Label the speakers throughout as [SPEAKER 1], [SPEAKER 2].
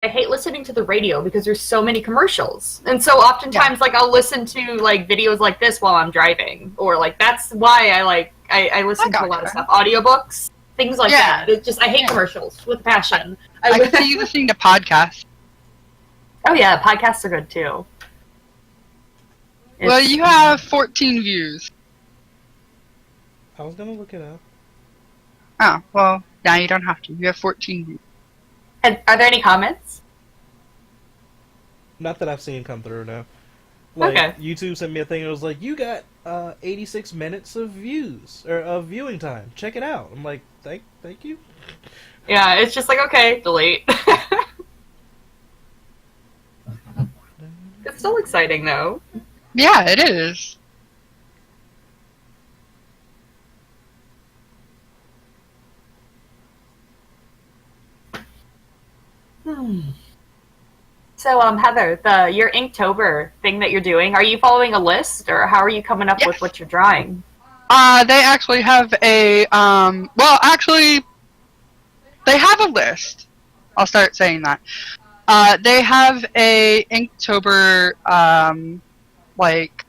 [SPEAKER 1] I hate listening to the radio because there's so many commercials. And so oftentimes, like, I'll listen to, like, videos like this while I'm driving. Or, like, that's why I listen to a lot of stuff. Audiobooks, things like that. It's just, I hate commercials with passion.
[SPEAKER 2] I can see you listening to podcasts.
[SPEAKER 1] Oh, yeah, podcasts are good, too.
[SPEAKER 2] Well, you have 14 views.
[SPEAKER 3] I was gonna look it up.
[SPEAKER 2] Oh, well, now you don't have to. You have 14 views.
[SPEAKER 1] And are there any comments?
[SPEAKER 3] Not that I've seen come through, no. Like,
[SPEAKER 1] okay.
[SPEAKER 3] YouTube sent me a thing and it was like, you got 86 minutes of views, or of viewing time. Check it out. I'm like, thank you.
[SPEAKER 1] Yeah, it's just like, okay, delete. It's still exciting, though.
[SPEAKER 2] Yeah, it is.
[SPEAKER 1] So, Heather, your Inktober thing that you're doing, are you following a list, or how are you coming up with what you're drawing?
[SPEAKER 2] They actually have a, well, actually, they have a list. I'll start saying that. They have a Inktober, like,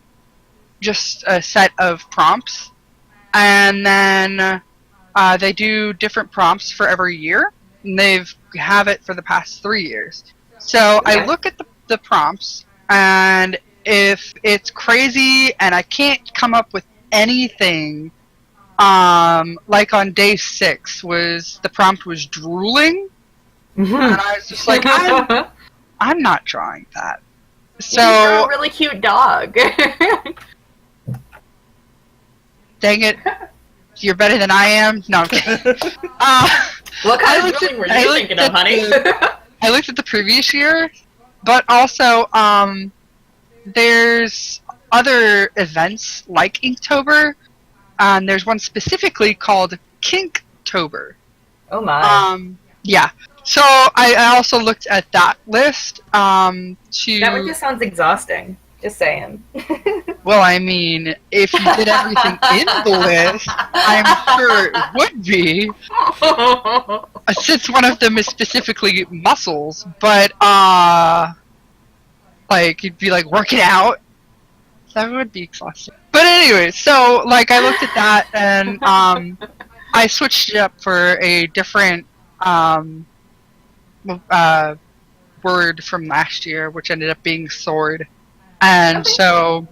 [SPEAKER 2] just a set of prompts, and then they do different prompts for every year, and they've have it for the past 3 years. So okay. I look at the prompts, and if it's crazy and I can't come up with anything, like on day 6 the prompt was drooling, and I was just like, I'm not drawing that. So
[SPEAKER 1] you're a really cute dog.
[SPEAKER 2] Dang it. You're better than I am? No, I'm kidding.
[SPEAKER 1] What kind of drooling were you thinking of, honey?
[SPEAKER 2] I looked at the previous year, but also, there's other events like Inktober, and there's one specifically called Kinktober.
[SPEAKER 1] Oh my.
[SPEAKER 2] Yeah. So I also looked at that list,
[SPEAKER 1] That one just sounds exhausting. Just saying.
[SPEAKER 2] Well, I mean, if you did everything in the list, I'm sure it would be. Since one of them is specifically muscles, but, like, you'd be, like, working out. That would be exhausting. But anyway, so, like, I looked at that, and, I switched it up for a different, word from last year, which ended up being sword. And so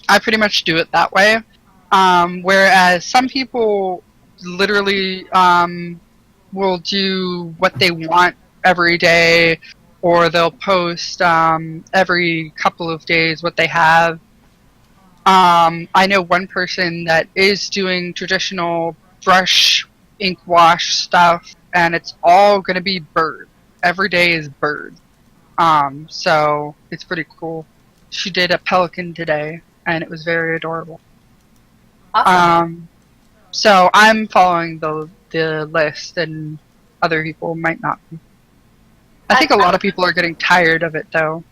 [SPEAKER 2] I pretty much do it that way. Whereas some people literally will do what they want every day, or they'll post every couple of days what they have. I know one person that is doing traditional brush ink wash stuff, and it's all going to be bird. Every day is bird. So it's pretty cool. She did a pelican today, and it was very adorable.
[SPEAKER 1] Awesome.
[SPEAKER 2] So I'm following the list, and other people might not be. I think a lot of people are getting tired of it, though.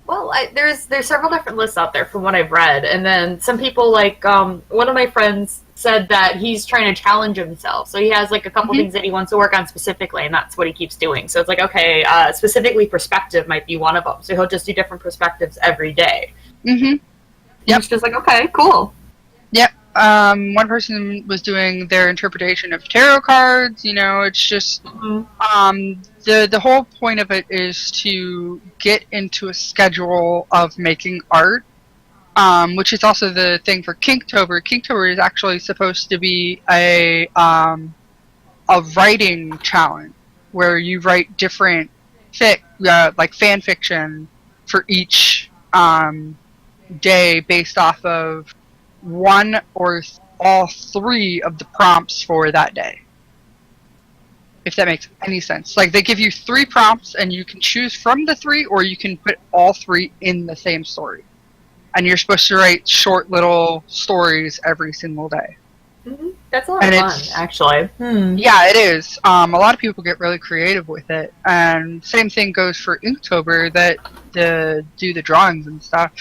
[SPEAKER 1] Well, there's several different lists out there from what I've read, and then some people, like, one of my friends said that he's trying to challenge himself. So he has, like, a couple things that he wants to work on specifically, and that's what he keeps doing. So it's like, okay, specifically perspective might be one of them. So he'll just do different perspectives every day.
[SPEAKER 2] Yep.
[SPEAKER 1] It's just like, okay, cool.
[SPEAKER 2] Yep. One person was doing their interpretation of tarot cards. You know, it's just the whole point of it is to get into a schedule of making art, which is also the thing for Kinktober. Kinktober is actually supposed to be a writing challenge where you write different like fan fiction for each day based off of one or all 3 of the prompts for that day. If that makes any sense. Like, they give you 3 prompts, and you can choose from the 3, or you can put all 3 in the same story. And you're supposed to write short little stories every single day.
[SPEAKER 1] That's a lot of fun, actually.
[SPEAKER 2] Yeah, it is. A lot of people get really creative with it. And same thing goes for Inktober, that do the drawings and stuff.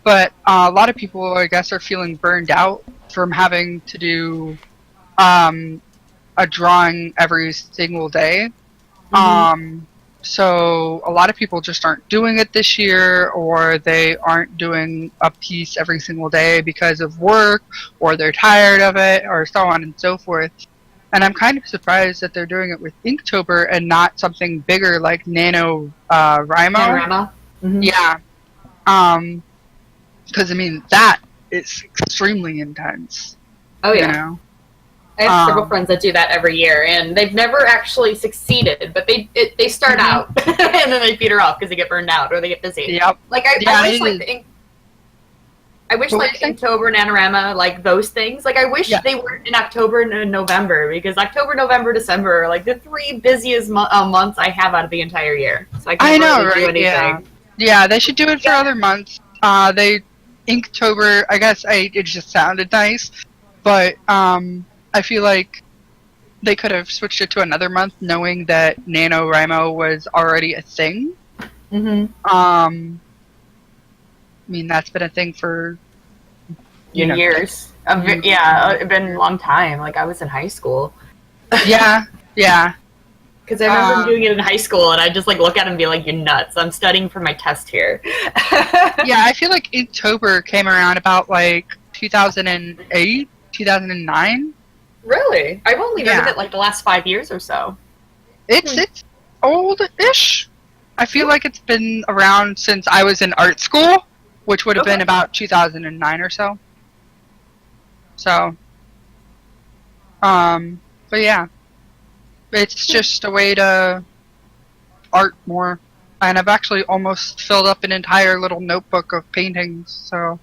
[SPEAKER 2] But a lot of people, I guess, are feeling burned out from having to do a drawing every single day. So a lot of people just aren't doing it this year, or they aren't doing a piece every single day because of work, or they're tired of it, or so on and so forth. And I'm kind of surprised that they're doing it with Inktober and not something bigger like NaNoWriMo.
[SPEAKER 1] Panorama. Mm-hmm.
[SPEAKER 2] Yeah. Because, I mean, that is extremely intense.
[SPEAKER 1] Oh, yeah.
[SPEAKER 2] You know?
[SPEAKER 1] I have several friends that do that every year, and they've never actually succeeded, but they start out, and then they peter off because they get burned out or they get busy.
[SPEAKER 2] Yep.
[SPEAKER 1] Like, I wish, like, Inktober, NaNoWriMo, like, those things, like, I wish they were in October and November, because October, November, December are, like, the 3 busiest months I have out of the entire year. So I can't really do anything.
[SPEAKER 2] Yeah, they should do it for other months. Inktober, I guess it just sounded nice, but, I feel like they could have switched it to another month knowing that NaNoWriMo was already a thing.
[SPEAKER 1] Mm-hmm.
[SPEAKER 2] I mean, that's been a thing for
[SPEAKER 1] years. It's been a long time. Like, I was in high school.
[SPEAKER 2] Yeah.
[SPEAKER 1] Because I remember doing it in high school, and I just, like, look at it and be like, you're nuts. I'm studying for my test here.
[SPEAKER 2] Yeah, I feel like Inktober came around about, like, 2008, 2009.
[SPEAKER 1] Really? I've only heard of it, like, the last 5 years or so.
[SPEAKER 2] It's old-ish. I feel like it's been around since I was in art school, which would have been about 2009 or so. So, but yeah. It's just a way to art more. And I've actually almost filled up an entire little notebook of paintings, so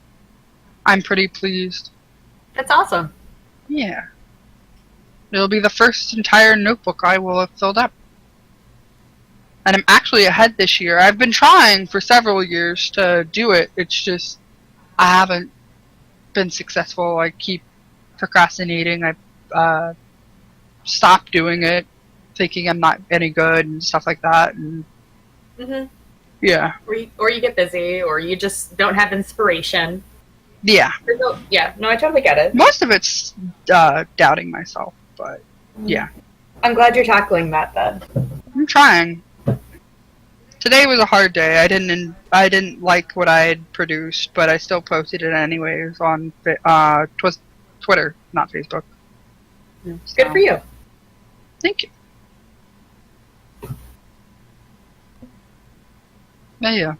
[SPEAKER 2] I'm pretty pleased.
[SPEAKER 1] That's awesome.
[SPEAKER 2] Yeah. It'll be the first entire notebook I will have filled up. And I'm actually ahead this year. I've been trying for several years to do it. It's just, I haven't been successful. I keep procrastinating. I stopped doing it, thinking I'm not any good and stuff like that. And yeah.
[SPEAKER 1] Or you get busy, or you just don't have inspiration.
[SPEAKER 2] Yeah.
[SPEAKER 1] No, I totally get it.
[SPEAKER 2] Most of it's doubting myself, but yeah.
[SPEAKER 1] I'm glad you're tackling that then.
[SPEAKER 2] I'm trying. Today was a hard day. I didn't like what I had produced, but I still posted it anyways on Twitter, not Facebook.
[SPEAKER 1] So, good for you.
[SPEAKER 2] Thank you. Yeah.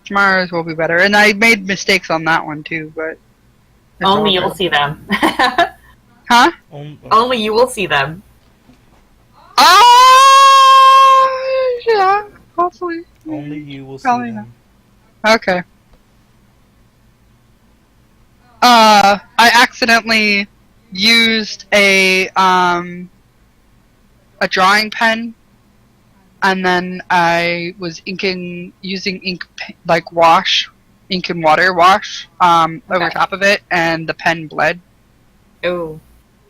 [SPEAKER 2] Tomorrow's will be better, and I made mistakes on that one too, but
[SPEAKER 1] only you'll see them.
[SPEAKER 2] Huh?
[SPEAKER 1] Only you will see them.
[SPEAKER 2] Yeah, hopefully.
[SPEAKER 3] Only you will see
[SPEAKER 2] Probably
[SPEAKER 3] them.
[SPEAKER 2] Not. Okay. I accidentally used a drawing pen, and then I was using ink like ink and water wash over top of it, and the pen bled.
[SPEAKER 1] Oh.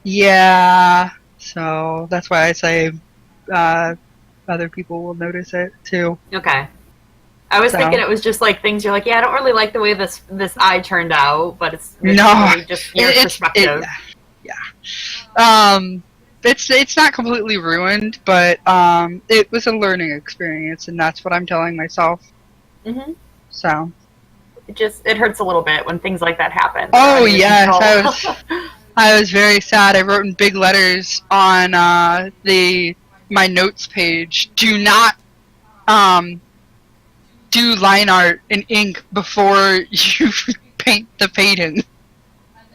[SPEAKER 2] Yeah, so that's why I say other people will notice it too.
[SPEAKER 1] Okay. I was thinking it was just like things you're like, yeah, I don't really like the way this eye turned out, but it's really just your perspective.
[SPEAKER 2] It's not completely ruined, but it was a learning experience, and that's what I'm telling myself.
[SPEAKER 1] Mm-hmm.
[SPEAKER 2] So
[SPEAKER 1] it hurts a little bit when things like that happen.
[SPEAKER 2] Oh yes, I was very sad. I wrote in big letters on my notes page, do not do line art in ink before you paint the painting.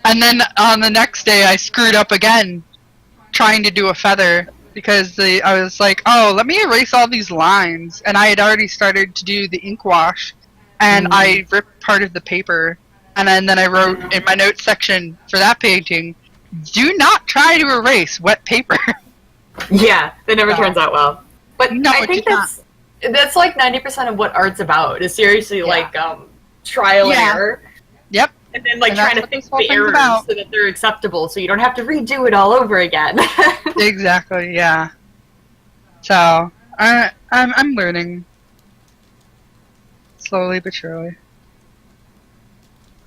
[SPEAKER 2] And then on the next day I screwed up again trying to do a feather because I was like, oh, let me erase all these lines, and I had already started to do the ink wash, and I ripped part of the paper, and then I wrote in my notes section for that painting, do not try to erase wet paper.
[SPEAKER 1] Yeah, that never turns out well. But
[SPEAKER 2] no,
[SPEAKER 1] I think that's like 90% of what art's about, is seriously like trial and error.
[SPEAKER 2] Yep.
[SPEAKER 1] And then like trying to fix the errors so that they're acceptable, so you don't have to redo it all over again.
[SPEAKER 2] Exactly, yeah. So I'm learning slowly but surely.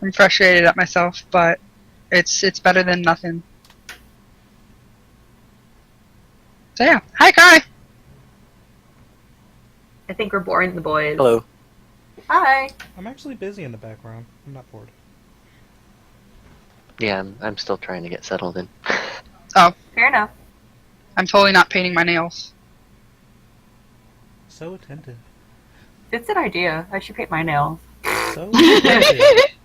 [SPEAKER 2] I'm frustrated at myself, but it's better than nothing. So yeah, hi Kai.
[SPEAKER 1] I think we're boring the boys.
[SPEAKER 4] Hello.
[SPEAKER 1] Hi.
[SPEAKER 3] I'm actually busy in the background. I'm not bored.
[SPEAKER 4] Yeah, I'm still trying to get settled in.
[SPEAKER 2] Oh,
[SPEAKER 1] Fair enough.
[SPEAKER 2] I'm totally not painting my nails.
[SPEAKER 3] So attentive.
[SPEAKER 1] It's an idea. I should paint my nails.
[SPEAKER 3] So attentive.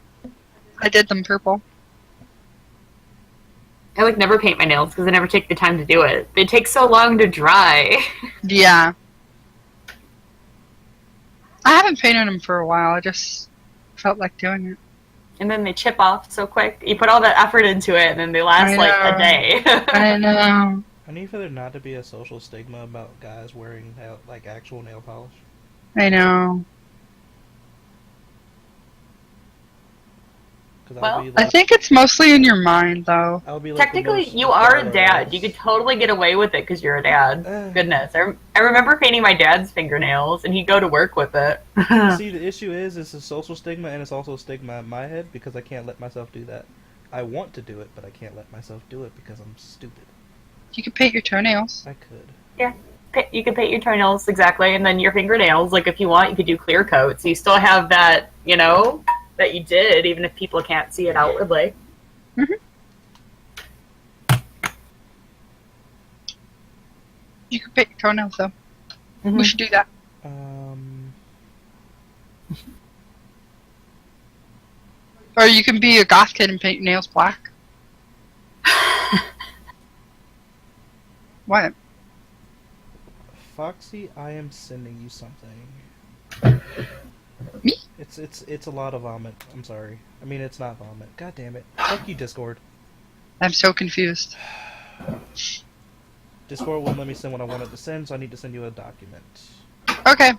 [SPEAKER 2] I did them purple.
[SPEAKER 1] I like never paint my nails because I never take the time to do it. It takes so long to dry.
[SPEAKER 2] Yeah. I haven't painted them for a while. I just felt like doing it.
[SPEAKER 1] And then they chip off so quick. You put all that effort into it, and then they last
[SPEAKER 2] I
[SPEAKER 1] like
[SPEAKER 2] know.
[SPEAKER 1] a day.
[SPEAKER 2] I know.
[SPEAKER 3] I need for there not to be a social stigma about guys wearing actual nail polish.
[SPEAKER 2] I know.
[SPEAKER 3] Cause
[SPEAKER 1] Well,
[SPEAKER 3] I'll be
[SPEAKER 2] I
[SPEAKER 3] like,
[SPEAKER 2] think it's mostly in your mind, though.
[SPEAKER 3] I'll be like
[SPEAKER 1] Technically,
[SPEAKER 3] the most
[SPEAKER 1] you are a
[SPEAKER 3] ghetto
[SPEAKER 1] dad.
[SPEAKER 3] ass.
[SPEAKER 1] You could totally get away with it because you're a dad. Goodness. I remember painting my dad's fingernails, and he'd go to work with it.
[SPEAKER 3] See, the issue is it's a social stigma, and it's also a stigma in my head because I can't let myself do that. I want to do it, but I can't let myself do it because I'm stupid.
[SPEAKER 2] You could paint your toenails.
[SPEAKER 3] I could.
[SPEAKER 1] Yeah. You could paint your toenails, exactly, and then your fingernails, like, if you want, you could do clear coat. So you still have that, that you did, even if people can't see it outwardly.
[SPEAKER 2] Mm-hmm. You could paint your toenails, though.
[SPEAKER 1] Mm-hmm.
[SPEAKER 2] We should do that. Or you can be a goth kid and paint your nails black. What?
[SPEAKER 3] Foxy, I am sending you something.
[SPEAKER 2] Me?
[SPEAKER 3] It's a lot of vomit. I'm sorry. I mean, it's not vomit. God damn it. Fuck you, Discord.
[SPEAKER 2] I'm so confused.
[SPEAKER 3] Discord won't let me send what I wanted to send, so I need to send you a document.
[SPEAKER 2] Okay.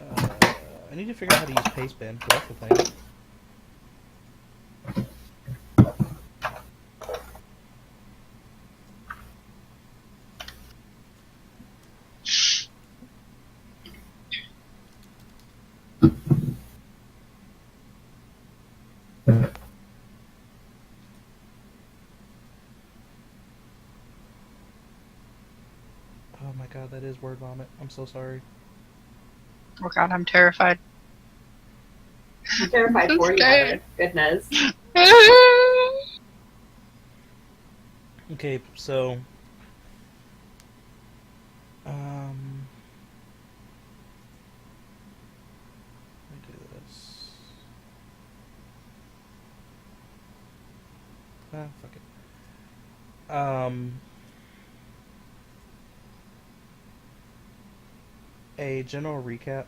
[SPEAKER 3] I need to figure out how to use Pastebin, so that's the thing. Oh my god, that is word vomit. I'm so sorry.
[SPEAKER 2] Oh god, I'm terrified.
[SPEAKER 1] I'm terrified
[SPEAKER 2] I'm
[SPEAKER 1] for you,
[SPEAKER 2] scared.
[SPEAKER 1] Mother. Goodness.
[SPEAKER 3] Okay, so... let me do this. Fuck it. A general recap,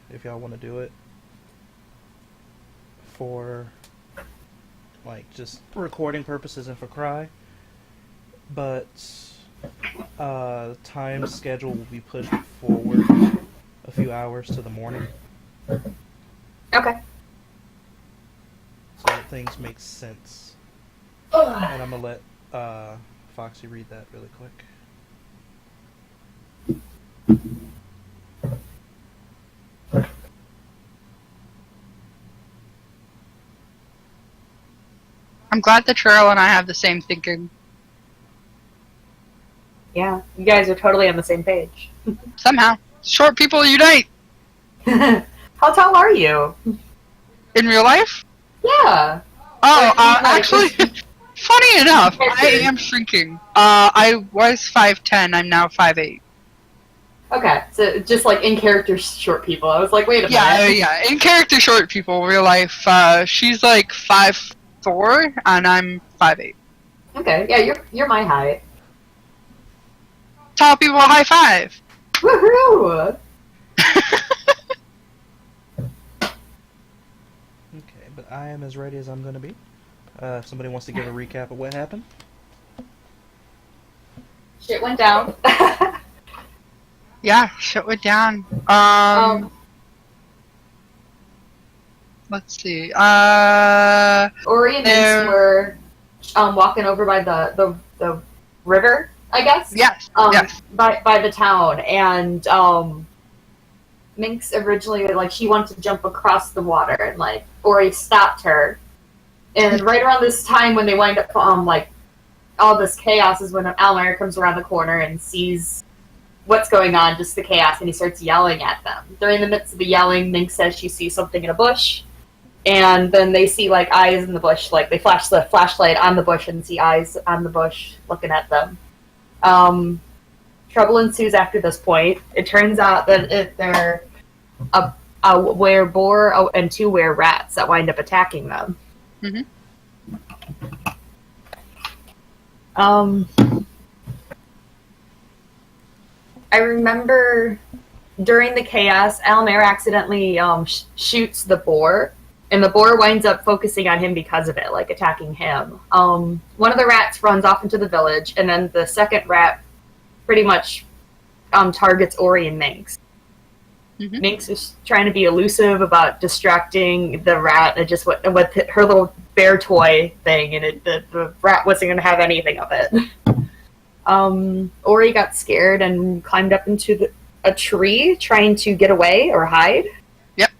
[SPEAKER 3] if y'all want to do it, for, just recording purposes and for Cry. But, time schedule will be pushed forward a few hours to the morning.
[SPEAKER 1] Okay.
[SPEAKER 3] So that things make sense. And I'm gonna let, Foxy read that really quick.
[SPEAKER 2] I'm glad that Cheryl and I have the same thinking.
[SPEAKER 1] Yeah, you guys are totally on the same page.
[SPEAKER 2] Somehow. Short people unite!
[SPEAKER 1] How tall are you?
[SPEAKER 2] In real life?
[SPEAKER 1] Yeah.
[SPEAKER 2] Oh,
[SPEAKER 1] Like,
[SPEAKER 2] actually, funny enough, I am shrinking. I was 5'10", I'm now 5'8".
[SPEAKER 1] Okay, so just like in character short people. I was like, wait a minute.
[SPEAKER 2] Yeah. In character short people, real life, she's like 5'4", and I'm 5'8".
[SPEAKER 1] Okay, yeah, you're my height.
[SPEAKER 2] Tall people, high five!
[SPEAKER 1] Woohoo!
[SPEAKER 3] Okay, but I am as ready as I'm gonna be. If somebody wants to give a recap of what happened.
[SPEAKER 1] Shit went down.
[SPEAKER 2] Yeah, shit went down. Let's see.
[SPEAKER 1] Ori and Minx were walking over by the river, I guess.
[SPEAKER 2] Yes. Yes.
[SPEAKER 1] By the town, and Minx originally she wanted to jump across the water, and Ori stopped her. And right around this time when they wind up all this chaos is when Almir comes around the corner and sees what's going on, just the chaos, and he starts yelling at them. During the midst of the yelling, Mink says she sees something in a bush, and then they see like eyes in the bush, like they flash the flashlight on the bush and see eyes on the bush looking at them. Trouble ensues after this point. It turns out that they're a were-boar and 2 were-rats that wind up attacking them.
[SPEAKER 2] Mm-hmm.
[SPEAKER 1] I remember during the chaos, Almer accidentally shoots the boar, and the boar winds up focusing on him because of it, like attacking him. One of the rats runs off into the village, and then the second rat pretty much targets Ori and Minx.
[SPEAKER 2] Mm-hmm.
[SPEAKER 1] Minx is trying to be elusive about distracting the rat, and just with her little bear toy thing, and the rat wasn't going to have anything of it. Ori got scared and climbed up into a tree, trying to get away or hide.
[SPEAKER 2] Yep.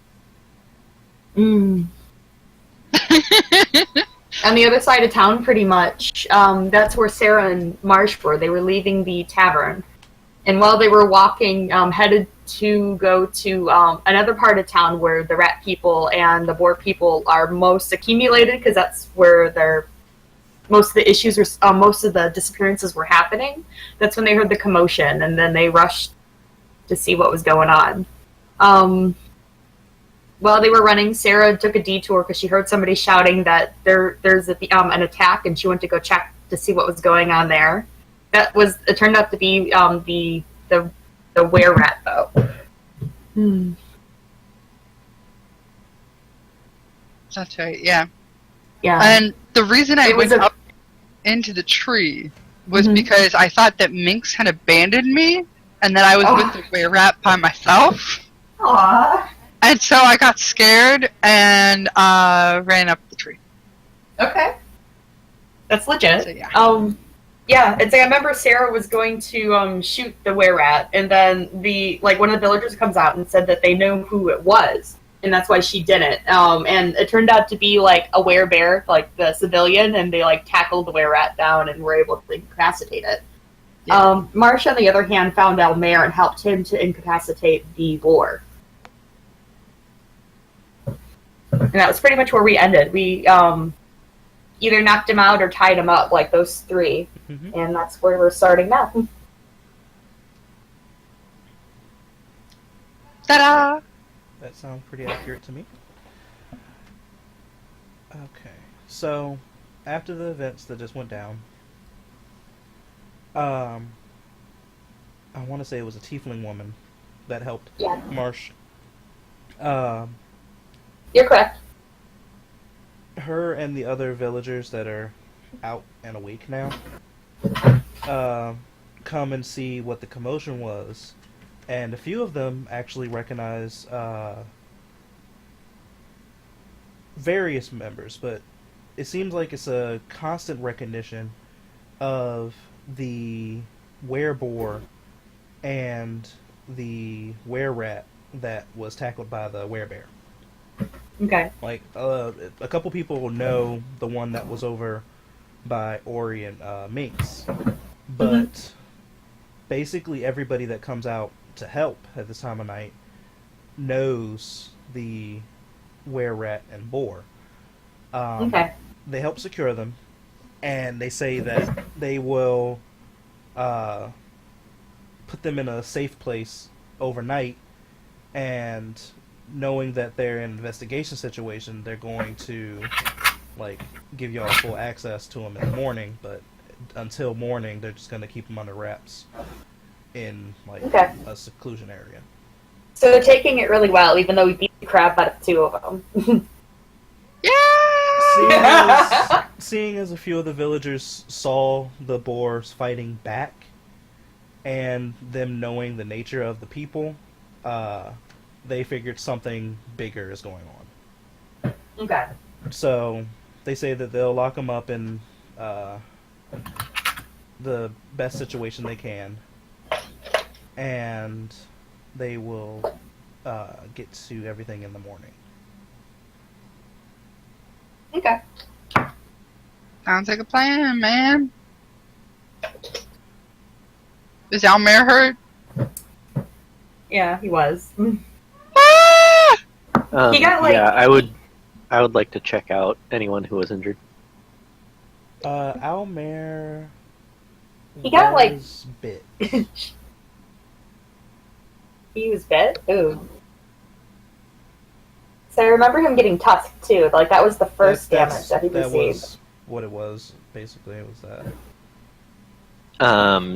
[SPEAKER 1] On the other side of town, pretty much, that's where Sarah and Marsh were. They were leaving the tavern. And while they were walking, headed to go to another part of town where the rat people and the boar people are most accumulated, because that's where most of the issues were, most of the disappearances were happening. That's when they heard the commotion, and then they rushed to see what was going on. While they were running, Sarah took a detour because she heard somebody shouting that there's an attack, and she went to go check to see what was going on there. It turned out to be the were-rat, though.
[SPEAKER 2] That's right, yeah.
[SPEAKER 1] Yeah.
[SPEAKER 2] And the reason I went
[SPEAKER 1] was
[SPEAKER 2] up into the tree was because I thought that Minx had abandoned me, and that I was with the were-rat by myself.
[SPEAKER 1] Aww.
[SPEAKER 2] And so I got scared and ran up the tree.
[SPEAKER 1] Okay. That's legit.
[SPEAKER 2] So, yeah.
[SPEAKER 1] Yeah, I remember Sarah was going to shoot the were-rat, and then one of the villagers comes out and said that they knew who it was, and that's why she did it. And it turned out to be like a were-bear, like the civilian, and they like tackled the were-rat down and were able to incapacitate it. Yeah. Marsh, on the other hand, found Almer and helped him to incapacitate the boar. And that was pretty much where we ended. We either knocked him out or tied him up, like those 3. Mm-hmm. And that's where we're starting now.
[SPEAKER 2] Ta-da!
[SPEAKER 3] That sounds pretty accurate to me. Okay, so after the events that just went down, I want to say it was a tiefling woman that helped Marsh.
[SPEAKER 1] You're correct.
[SPEAKER 3] Her and the other villagers that are out and awake now come and see what the commotion was, and a few of them actually recognize various members, but it seems like it's a constant recognition of the were-boar and the were-rat that was tackled by the were-bear.
[SPEAKER 1] Okay.
[SPEAKER 3] Like, a couple people will know the one that was over by Ori and Minx, but basically everybody that comes out to help at this time of night knows the were-rat and boar.
[SPEAKER 1] Okay.
[SPEAKER 3] They help secure them, and they say that they will put them in a safe place overnight, and knowing that they're in an investigation situation, they're going to give y'all full access to them in the morning, but until morning they're just going to keep them under wraps in a seclusion area.
[SPEAKER 1] So they're taking it really well, even though we beat the crap out of 2 of them.
[SPEAKER 2] Yeah!
[SPEAKER 3] Seeing as a few of the villagers saw the boars fighting back, and them knowing the nature of the people, they figured something bigger is going on.
[SPEAKER 1] Okay.
[SPEAKER 3] So they say that they'll lock them up in the best situation they can, and they will get to everything in the morning.
[SPEAKER 1] Okay.
[SPEAKER 2] Sounds like a plan, man. Is Almer hurt?
[SPEAKER 1] Yeah, he was.
[SPEAKER 2] Ah!
[SPEAKER 1] He got, like-
[SPEAKER 4] yeah, I would like to check out anyone who was injured.
[SPEAKER 3] Almer
[SPEAKER 1] He got, like-
[SPEAKER 3] was bit.
[SPEAKER 1] He was bit? Ooh. So I remember him getting tusked, too. Like, that was the first damage that he
[SPEAKER 3] That
[SPEAKER 1] received.
[SPEAKER 3] was what it was, basically. It was that.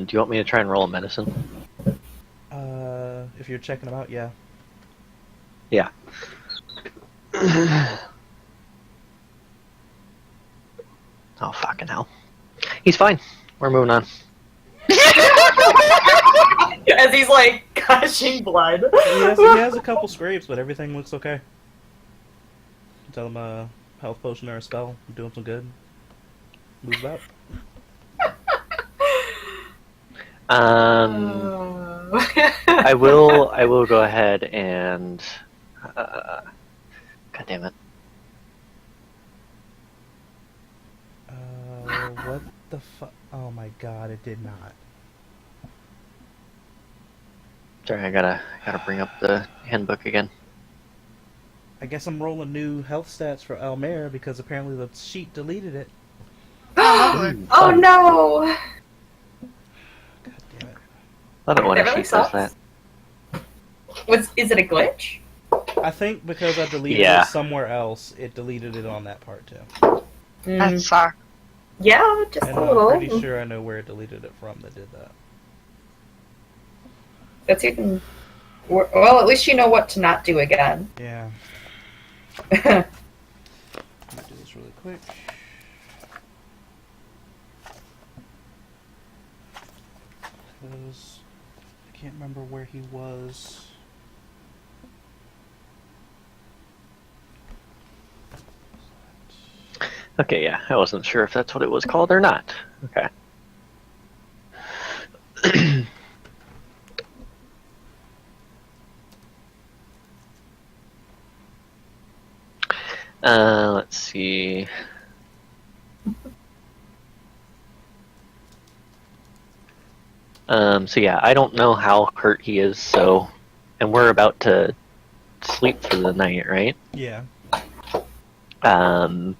[SPEAKER 4] Do you want me to try and roll a medicine?
[SPEAKER 3] If you're checking them out, yeah.
[SPEAKER 4] Yeah. Oh, fucking hell. He's fine. We're moving on.
[SPEAKER 1] As he's, like, gushing blood.
[SPEAKER 3] He has a couple scrapes, but everything looks okay. Tell him a health potion or a spell. I'm doing some good. Move up.
[SPEAKER 4] I will go ahead and God damn it.
[SPEAKER 3] What the fuck? Oh my god, it did not.
[SPEAKER 4] Sorry, I gotta bring up the handbook again.
[SPEAKER 3] I guess I'm rolling new health stats for Almer because apparently the sheet deleted it.
[SPEAKER 1] Oh no!
[SPEAKER 3] God damn it.
[SPEAKER 4] Love it when
[SPEAKER 1] That
[SPEAKER 4] a
[SPEAKER 1] really
[SPEAKER 4] sheet does
[SPEAKER 1] sucks.
[SPEAKER 4] that.
[SPEAKER 1] Is it a glitch?
[SPEAKER 3] I think because I deleted
[SPEAKER 4] Yeah.
[SPEAKER 3] it somewhere else, it deleted it on that part too.
[SPEAKER 2] That sucks.
[SPEAKER 1] Yeah, just
[SPEAKER 3] And
[SPEAKER 1] a
[SPEAKER 3] I'm
[SPEAKER 1] little.
[SPEAKER 3] pretty sure I know where it deleted it from that did that.
[SPEAKER 1] That's even. Well, at least you know what to not do again.
[SPEAKER 3] Yeah. Let me do this really quick. Because I can't remember where he was.
[SPEAKER 4] Okay, yeah, I wasn't sure if that's what it was called or not. Okay. Let's see. So yeah, I don't know how hurt he is, so, and we're about to sleep for the night, right?
[SPEAKER 3] Yeah.
[SPEAKER 4] I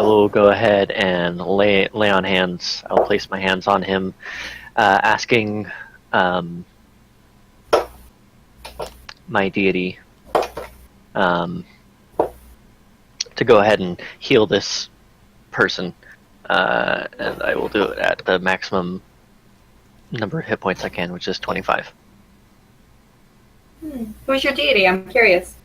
[SPEAKER 4] will go ahead and lay on hands. I'll place my hands on him, asking my deity to go ahead and heal this person, and I will do it at the maximum number of hit points I can, which is 25.
[SPEAKER 1] Who's your deity? I'm curious.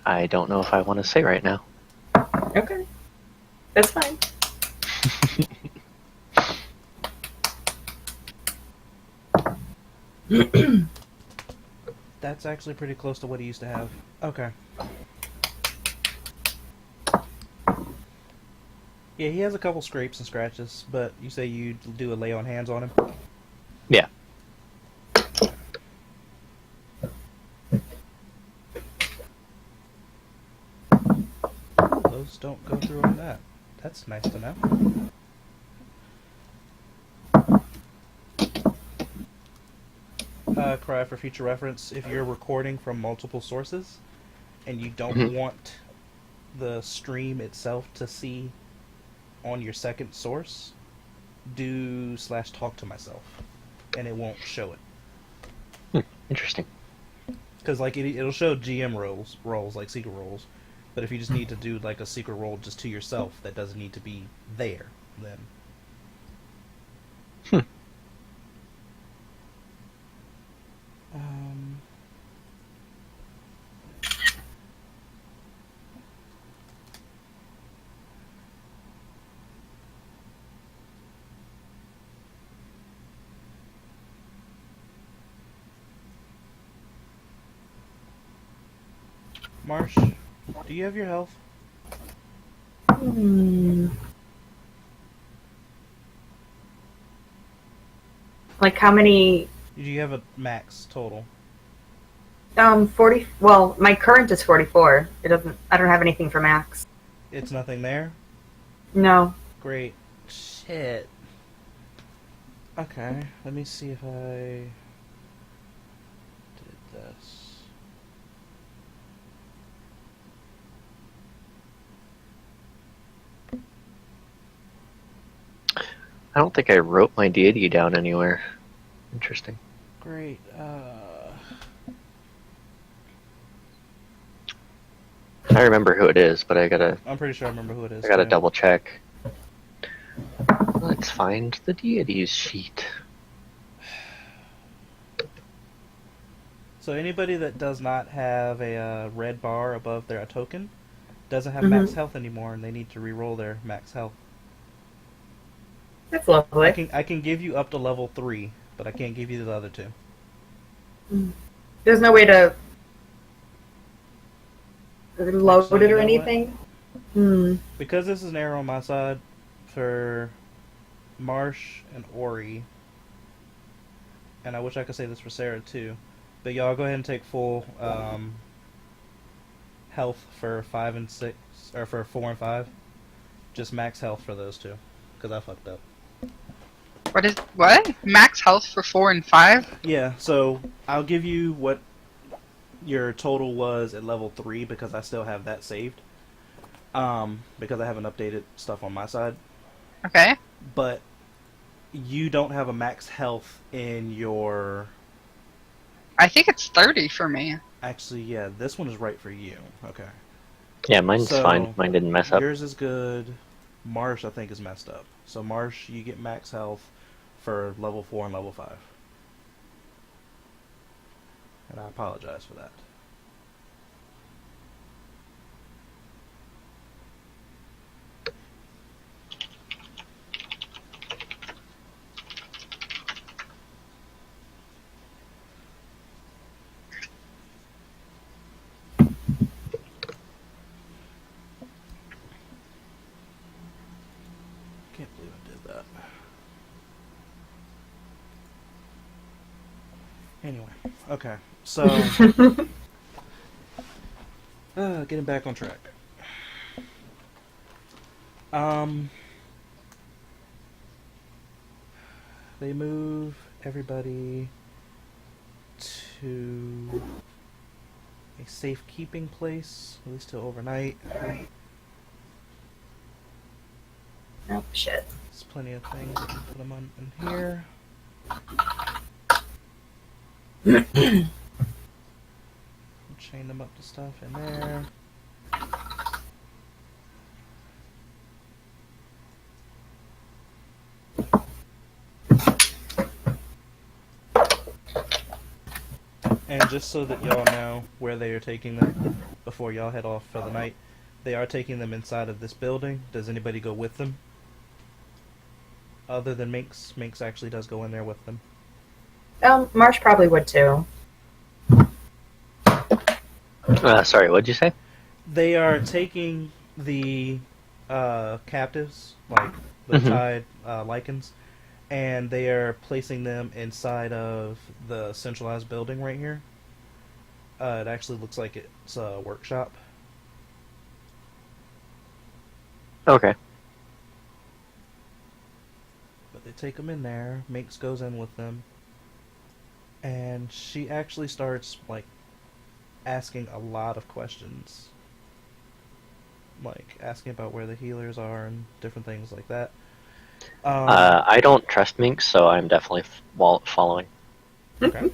[SPEAKER 4] I don't know if I want to say right now.
[SPEAKER 1] Okay. That's fine.
[SPEAKER 3] That's actually pretty close to what he used to have. Okay. Yeah, he has a couple scrapes and scratches, but you say you do a lay on hands on him?
[SPEAKER 4] Yeah.
[SPEAKER 3] Those don't go through on that. That's nice to know. Cry for future reference, if you're recording from multiple sources and you don't want the stream itself to see on your second source, do /talk to myself and it won't show it.
[SPEAKER 4] Interesting.
[SPEAKER 3] Because like it'll show GM roles like secret roles, but if you just need to do like a secret role just to yourself that doesn't need to be there, then Marsh, do you have your health?
[SPEAKER 1] Like how many?
[SPEAKER 3] Do you have a max total?
[SPEAKER 1] 40. Well, my current is 44. It doesn't. I don't have anything for max.
[SPEAKER 3] It's nothing there?
[SPEAKER 1] No.
[SPEAKER 3] Great. Shit. Okay, let me see if I did this.
[SPEAKER 4] I don't think I wrote my deity down anywhere. Interesting.
[SPEAKER 3] Great.
[SPEAKER 4] I remember who it is, but
[SPEAKER 3] I'm pretty sure I remember who it is.
[SPEAKER 4] I gotta
[SPEAKER 3] too.
[SPEAKER 4] double check. Let's find the deities sheet.
[SPEAKER 3] So anybody that does not have a red bar above their token doesn't have
[SPEAKER 1] Mhm.
[SPEAKER 3] max health anymore, and they need to re-roll their max health.
[SPEAKER 1] That's lovely.
[SPEAKER 3] I can give you up to level 3, but I can't give you the other 2.
[SPEAKER 1] There's no way to load
[SPEAKER 3] So
[SPEAKER 1] it
[SPEAKER 3] you
[SPEAKER 1] or
[SPEAKER 3] know
[SPEAKER 1] anything.
[SPEAKER 3] Because this is an arrow on my side, for Marsh and Ori, and I wish I could say this for Sarah too, but y'all go ahead and take full health for 5 and 6, or for 4 and 5. Just max health for those two, because I fucked up.
[SPEAKER 2] What? Max health for 4 and 5?
[SPEAKER 3] Yeah, so I'll give you what your total was at level 3, because I still have that saved. Because I haven't updated stuff on my side.
[SPEAKER 2] Okay.
[SPEAKER 3] But you don't have a max health in your...
[SPEAKER 2] I think it's 30 for me.
[SPEAKER 3] Actually, yeah, this one is right for you. Okay.
[SPEAKER 4] Yeah, mine's
[SPEAKER 3] So,
[SPEAKER 4] fine. Mine didn't mess up.
[SPEAKER 3] Yours is good. Marsh, I think, is messed up. So Marsh, you get max health for level 4 and level 5. And I apologize for that. Can't believe I did that. Anyway, okay. So, getting back on track. They move everybody to a safekeeping place, at least till overnight.
[SPEAKER 1] Oh shit.
[SPEAKER 3] There's plenty of things. I can put them on in here. Chain them up to stuff in there. And just so that y'all know where they are taking them before y'all head off for the night, they are taking them inside of this building. Does anybody go with them? Other than Minx? Minx actually does go in there with them.
[SPEAKER 1] Marsh probably would too.
[SPEAKER 4] Sorry, what'd you say?
[SPEAKER 3] They are taking the captives, like the tied lycans, and they are placing them inside of the centralized building right here. It actually looks like it's a workshop.
[SPEAKER 4] Okay.
[SPEAKER 3] But they take them in there. Minx goes in with them, and she actually starts like asking a lot of questions, like asking about where the healers are and different things like that.
[SPEAKER 4] I don't trust Minx, so I'm definitely following.
[SPEAKER 3] Okay.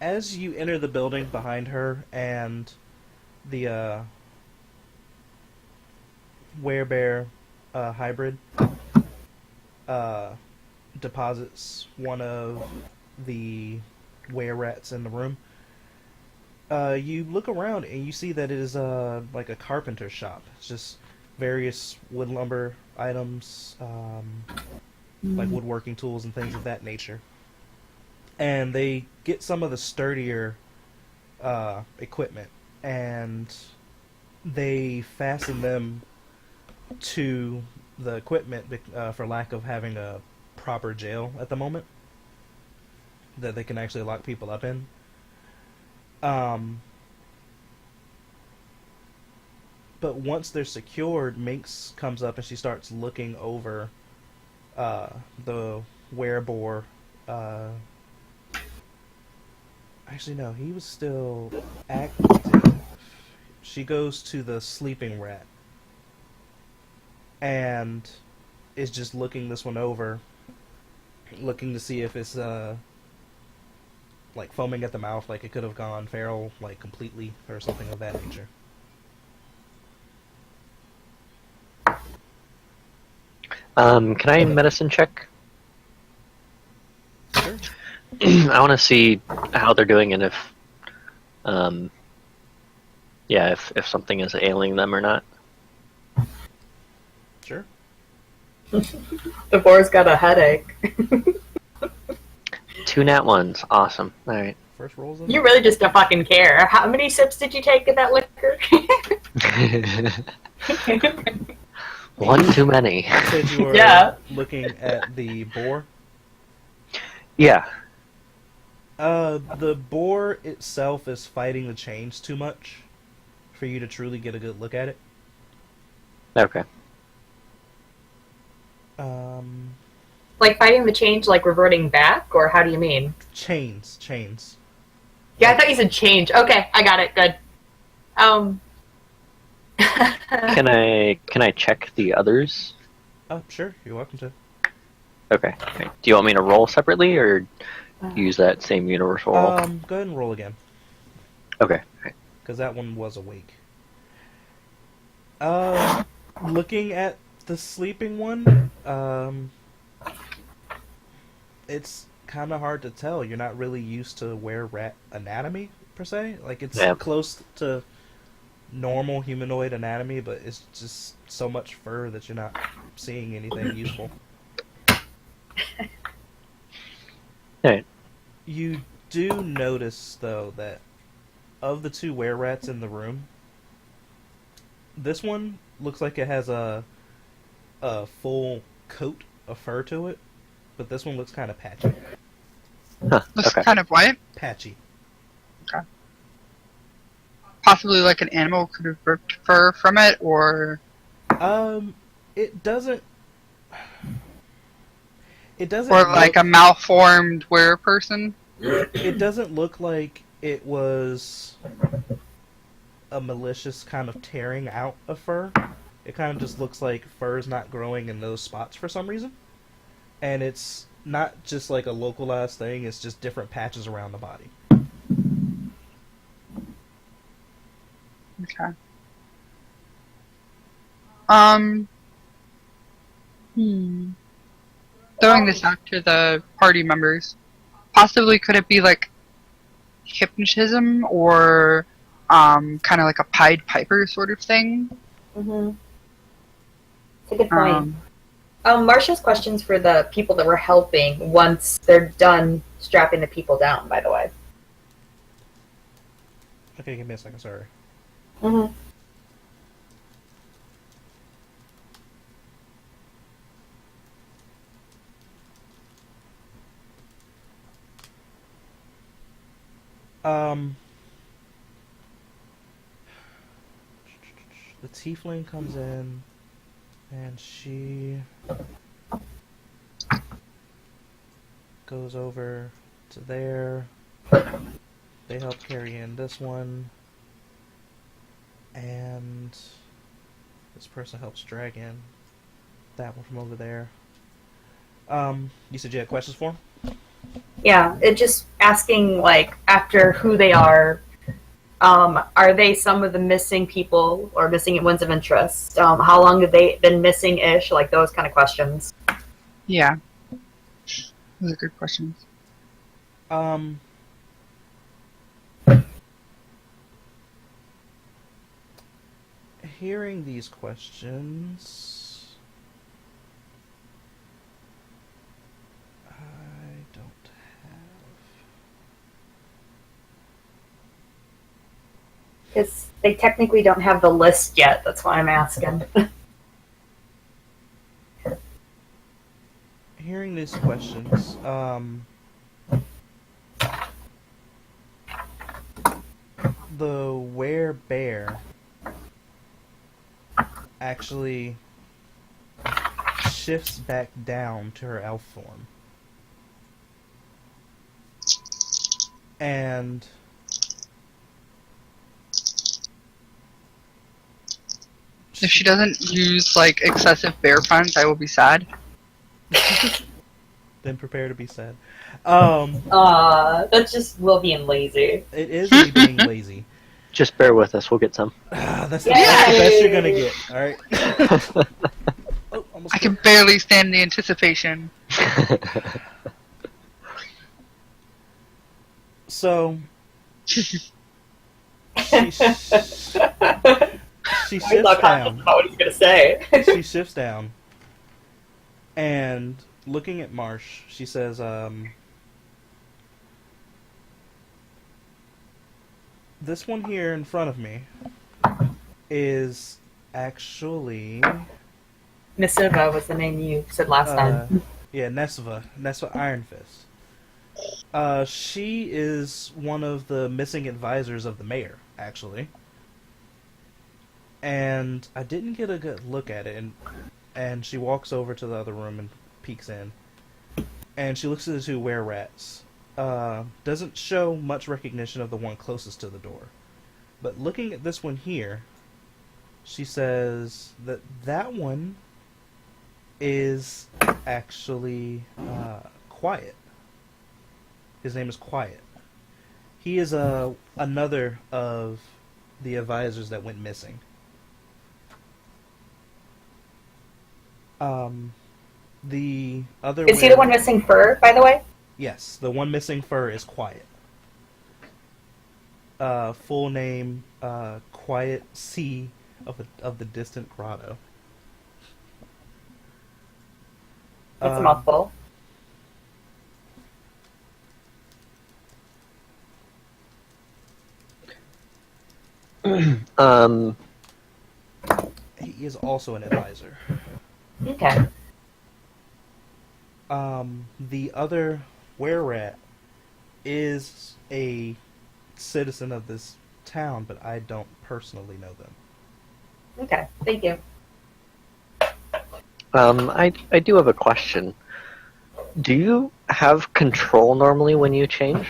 [SPEAKER 3] As you enter the building behind her, and the werebear hybrid deposits one of the were rats in the room, you look around and you see that it is like a carpenter shop. It's just various wood lumber items, like woodworking tools and things of that nature. And they get some of the sturdier equipment, and they fasten them to the equipment for lack of having a proper jail at the moment that they can actually lock people up in. But once they're secured, Minx comes up and she starts looking over the werebore. Actually, no, he was still active. She goes to the sleeping rat and is just looking this one over, looking to see if it's like foaming at the mouth, like it could have gone feral, like completely, or something of that nature.
[SPEAKER 4] Can I medicine check?
[SPEAKER 3] Sure.
[SPEAKER 4] I want to see how they're doing and if, if something is ailing them or not.
[SPEAKER 3] Sure.
[SPEAKER 1] The boar's got a headache.
[SPEAKER 4] 2 nat ones, awesome. All right.
[SPEAKER 3] First rolls in.
[SPEAKER 1] You really just don't fucking care. How many sips did you take of that liquor?
[SPEAKER 4] One too many.
[SPEAKER 3] You said you were
[SPEAKER 1] Yeah.
[SPEAKER 3] looking at the boar.
[SPEAKER 4] Yeah.
[SPEAKER 3] The boar itself is fighting the chains too much for you to truly get a good look at it.
[SPEAKER 4] Okay.
[SPEAKER 1] Like fighting the change, like reverting back, or how do you mean?
[SPEAKER 3] Chains.
[SPEAKER 1] Yeah, I thought you said change. Okay, I got it. Good.
[SPEAKER 4] Can I check the others?
[SPEAKER 3] Oh, sure. You're welcome to.
[SPEAKER 4] Okay. Do you want me to roll separately or use that same universal roll?
[SPEAKER 3] Go ahead and roll again,
[SPEAKER 4] Okay.
[SPEAKER 3] because that one was awake. Looking at the sleeping one, it's kind of hard to tell. You're not really used to were-rat anatomy, per se. Like, it's close to normal humanoid anatomy, but it's just so much fur that you're not seeing anything useful.
[SPEAKER 4] Alright.
[SPEAKER 3] You do notice, though, that of the 2 were-rats in the room, this one looks like it has a full coat of fur to it, but this one looks kind of patchy.
[SPEAKER 4] Huh,
[SPEAKER 2] Looks
[SPEAKER 4] okay.
[SPEAKER 2] kind of what?
[SPEAKER 3] Patchy.
[SPEAKER 2] Okay. Possibly like an animal could have ripped fur from it, or...
[SPEAKER 3] It doesn't...
[SPEAKER 2] Or like a malformed were-person?
[SPEAKER 3] It doesn't look like it was a malicious kind of tearing out of fur. It kind of just looks like fur is not growing in those spots for some reason. And it's not just like a localized thing, it's just different patches around the body.
[SPEAKER 2] Okay. Throwing this out to the party members. Possibly could it be like hypnotism or kind of like a Pied Piper sort of thing?
[SPEAKER 1] Mm-hmm. It's a good point. Marcia's questions for the people that were helping once they're done strapping the people down, by the way.
[SPEAKER 3] Okay, give me a second, sorry.
[SPEAKER 1] Mm-hmm.
[SPEAKER 3] The tiefling comes in, and she goes over to there. They help carry in this one, and this person helps drag in that one from over there. You said you had questions for him?
[SPEAKER 1] Yeah, it just asking, like, after who they are they some of the missing people or missing ones of interest? How long have they been missing-ish? Like, those kind of questions.
[SPEAKER 2] Yeah. Those are good questions.
[SPEAKER 3] Hearing these questions, I don't have.
[SPEAKER 1] Because They technically don't have the list yet. That's why I'm asking.
[SPEAKER 3] Hearing these questions, the werebear actually shifts back down to her elf form. And
[SPEAKER 2] If she doesn't use, like, excessive bear puns, I will be sad.
[SPEAKER 3] then prepare to be sad.
[SPEAKER 1] That's just Will being lazy.
[SPEAKER 3] It is me being lazy.
[SPEAKER 4] Just bear with us. We'll get some.
[SPEAKER 3] That's the best you're gonna get. All right. Oh, almost
[SPEAKER 2] I can barely stand the anticipation.
[SPEAKER 3] So she
[SPEAKER 1] I
[SPEAKER 3] shifts
[SPEAKER 1] thought
[SPEAKER 3] down.
[SPEAKER 1] about what he's gonna say.
[SPEAKER 3] She shifts down, and looking at Marsh, she says, "This one here in front of me is actually
[SPEAKER 1] Missiva was the name you said last time.
[SPEAKER 3] yeah, Nesva Iron Fist. She is one of the missing advisors of the mayor, actually." And I didn't get a good look at it, and she walks over to the other room and peeks in, and she looks at the two were-rats. Doesn't show much recognition of the one closest to the door, but looking at this one here, she says that that one is actually Quiet. His name is Quiet. He is another of the advisors that went missing. The other
[SPEAKER 1] Is he the one missing fur, by the way?
[SPEAKER 3] Yes, the one missing fur is Quiet. Full name, Quiet C of the Distant Grotto.
[SPEAKER 1] That's a mouthful.
[SPEAKER 3] He is also an advisor.
[SPEAKER 1] Okay.
[SPEAKER 3] The other were-rat is a citizen of this town, but I don't personally know them.
[SPEAKER 1] Okay. Thank you.
[SPEAKER 4] I do have a question. Do you have control normally when you change?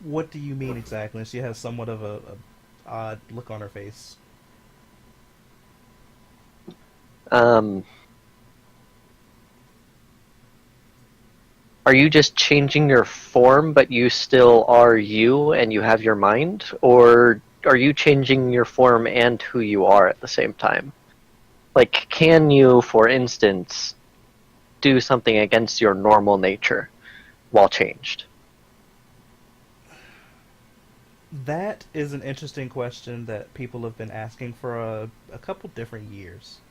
[SPEAKER 3] What do you mean exactly? She has somewhat of a odd look on her face.
[SPEAKER 4] Are you just changing your form, but you still are you and you have your mind? Or are you changing your form and who you are at the same time? Like, can you, for instance, do something against your normal nature while changed?
[SPEAKER 3] That is an interesting question that people have been asking for a couple different years.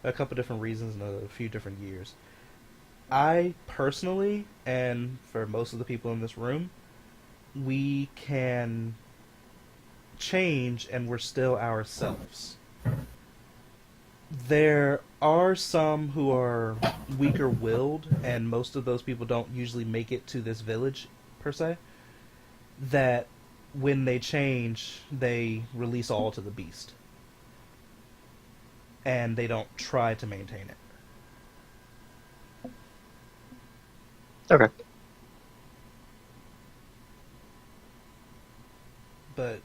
[SPEAKER 3] A couple different reasons and a few different years. I personally, and for most of the people in this room, we can change and we're still ourselves. There are some who are weaker willed, and most of those people don't usually make it to this village, per se, that when they change, they release all to the beast. And they don't try to maintain it.
[SPEAKER 4] Okay.
[SPEAKER 3] But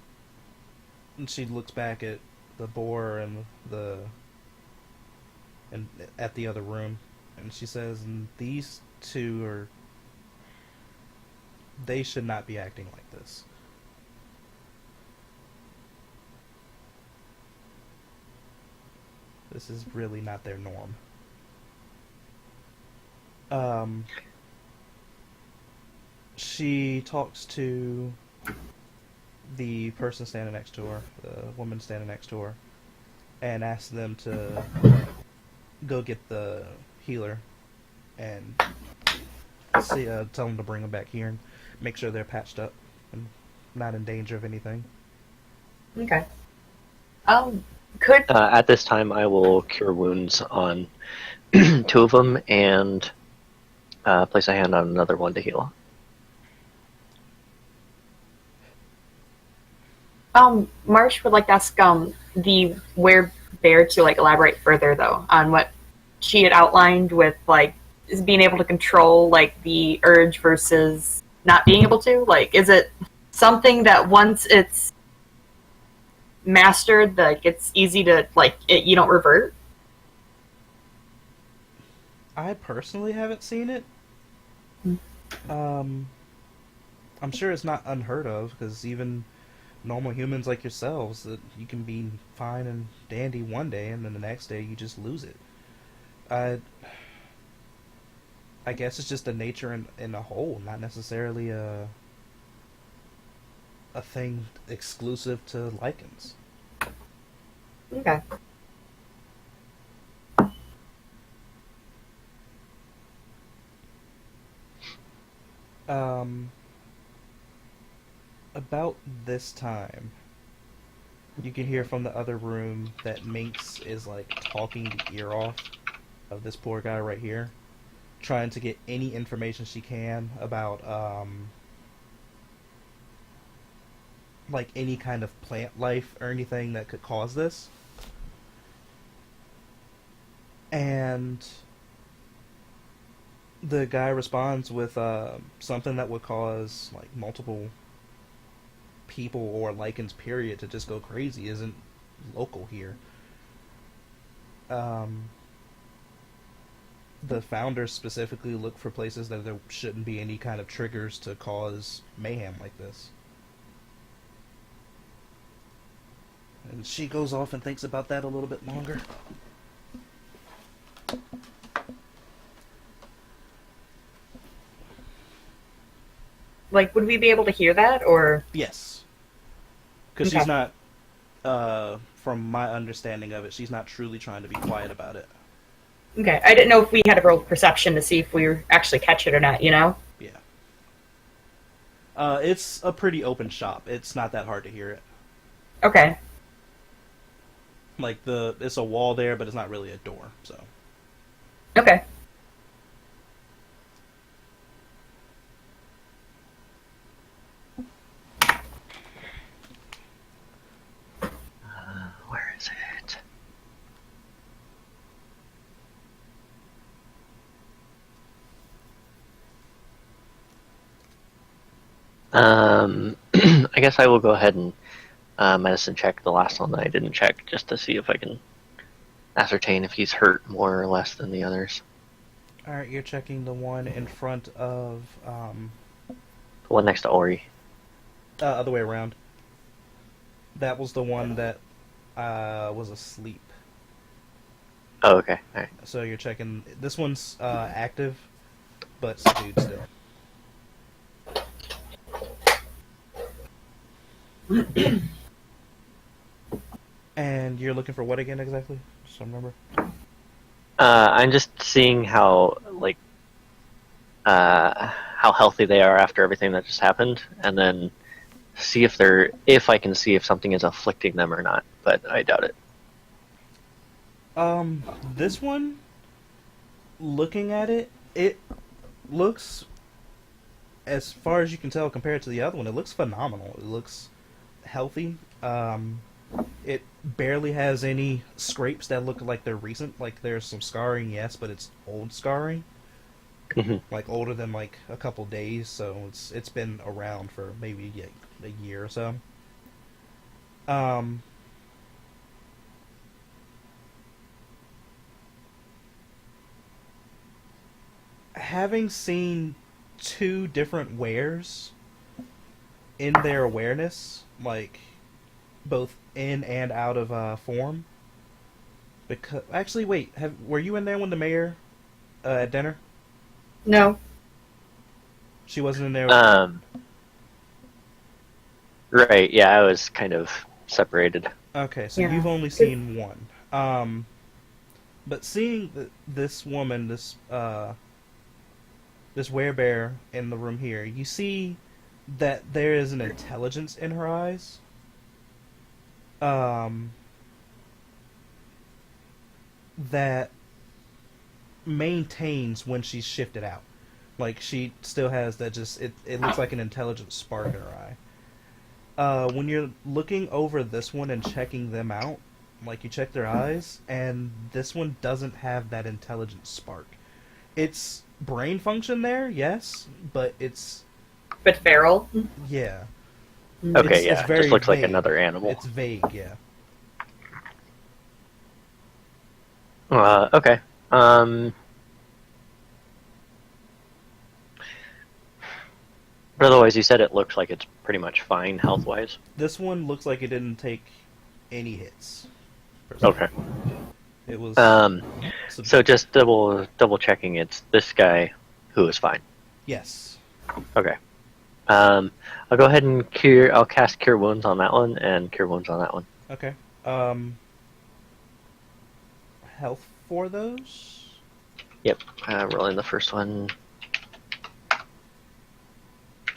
[SPEAKER 3] she looks back at the boar and at the other room, and she says, "And these two they should not be acting like this." This is really not their norm. She talks to the person standing next to her, the woman standing next to her, and asks them to go get the healer and tell them to bring him back here. And make sure they're patched up and not in danger of anything.
[SPEAKER 1] Okay. Could
[SPEAKER 4] At this time, I will cure wounds on two of them and place a hand on another one to heal.
[SPEAKER 1] Marsh would like to ask the bear to like elaborate further though on what she had outlined with like is being able to control like the urge versus not being able to. Like, is it something that once it's mastered, like it's easy to like you don't revert?
[SPEAKER 3] I personally haven't seen it. I'm sure it's not unheard of because even normal humans like yourselves, that you can be fine and dandy one day and then the next day you just lose it. I guess it's just a nature in a whole, not necessarily a thing exclusive to lycans.
[SPEAKER 1] Okay.
[SPEAKER 3] About this time, you can hear from the other room that Minx is like talking the ear off of this poor guy right here, trying to get any information she can about like any kind of plant life or anything that could cause this. And the guy responds with something that would cause like multiple people or lycans period to just go crazy isn't local here. The founders specifically look for places that there shouldn't be any kind of triggers to cause mayhem like this. And she goes off and thinks about that a little bit longer.
[SPEAKER 1] Like, would we be able to hear that, or?
[SPEAKER 3] Yes. Because
[SPEAKER 1] Okay.
[SPEAKER 3] she's not, from my understanding of it, she's not truly trying to be quiet about it.
[SPEAKER 1] Okay, I didn't know if we had a real perception to see if we were actually catch it or not, you know?
[SPEAKER 3] Yeah. It's a pretty open shop. It's not that hard to hear it.
[SPEAKER 1] Okay.
[SPEAKER 3] Like, it's a wall there, but it's not really a door, so.
[SPEAKER 1] Okay.
[SPEAKER 4] Where is it? I guess I will go ahead and medicine check the last one that I didn't check, just to see if I can ascertain if he's hurt more or less than the others.
[SPEAKER 3] Alright, you're checking the one in front of,
[SPEAKER 4] The one next to Ori.
[SPEAKER 3] other way around. That was the one that, was asleep.
[SPEAKER 4] Oh, okay. Alright.
[SPEAKER 3] So you're checking, this one's, active, but subdued still. And you're looking for what again exactly? Just so I remember.
[SPEAKER 4] I'm just seeing how healthy they are after everything that just happened, and then see if I can see if something is afflicting them or not. But I doubt it.
[SPEAKER 3] This one, looking at it, it looks, as far as you can tell compared to the other one, it looks phenomenal. It looks healthy. It barely has any scrapes that look like they're recent. Like, there's some scarring, yes, but it's old scarring. Like, older than, like, a couple days, so it's been around for maybe a year or so. Having seen two different wares in their awareness, like, both in and out of form. Because actually, wait, were you in there when the mayor at dinner?
[SPEAKER 1] No.
[SPEAKER 3] She wasn't in there.
[SPEAKER 4] Right. Yeah, I was kind of separated.
[SPEAKER 3] Okay, so
[SPEAKER 1] Yeah.
[SPEAKER 3] you've only seen one. But seeing this woman, this werebear in the room here, you see that there is an intelligence in her eyes. That maintains when she's shifted out. Like, she still has that just... It looks like an intelligent spark in her eye. When you're looking over this one and checking them out, like, you check their eyes, and this one doesn't have that intelligent spark. It's brain function there, yes, but it's...
[SPEAKER 1] But feral?
[SPEAKER 3] Yeah.
[SPEAKER 4] Okay,
[SPEAKER 3] It's
[SPEAKER 4] yeah,
[SPEAKER 3] very
[SPEAKER 4] just looks like
[SPEAKER 3] vague.
[SPEAKER 4] another animal.
[SPEAKER 3] It's vague, yeah.
[SPEAKER 4] Okay. But otherwise, you said it looks like it's pretty much fine health-wise.
[SPEAKER 3] This one looks like it didn't take any hits.
[SPEAKER 4] Okay.
[SPEAKER 3] It was...
[SPEAKER 4] So just double checking, it's this guy who is fine.
[SPEAKER 3] Yes.
[SPEAKER 4] Okay. I'll go ahead and I'll cast Cure Wounds on that one and Cure Wounds on that one.
[SPEAKER 3] Okay. Health for those?
[SPEAKER 4] Yep. Rolling the first one.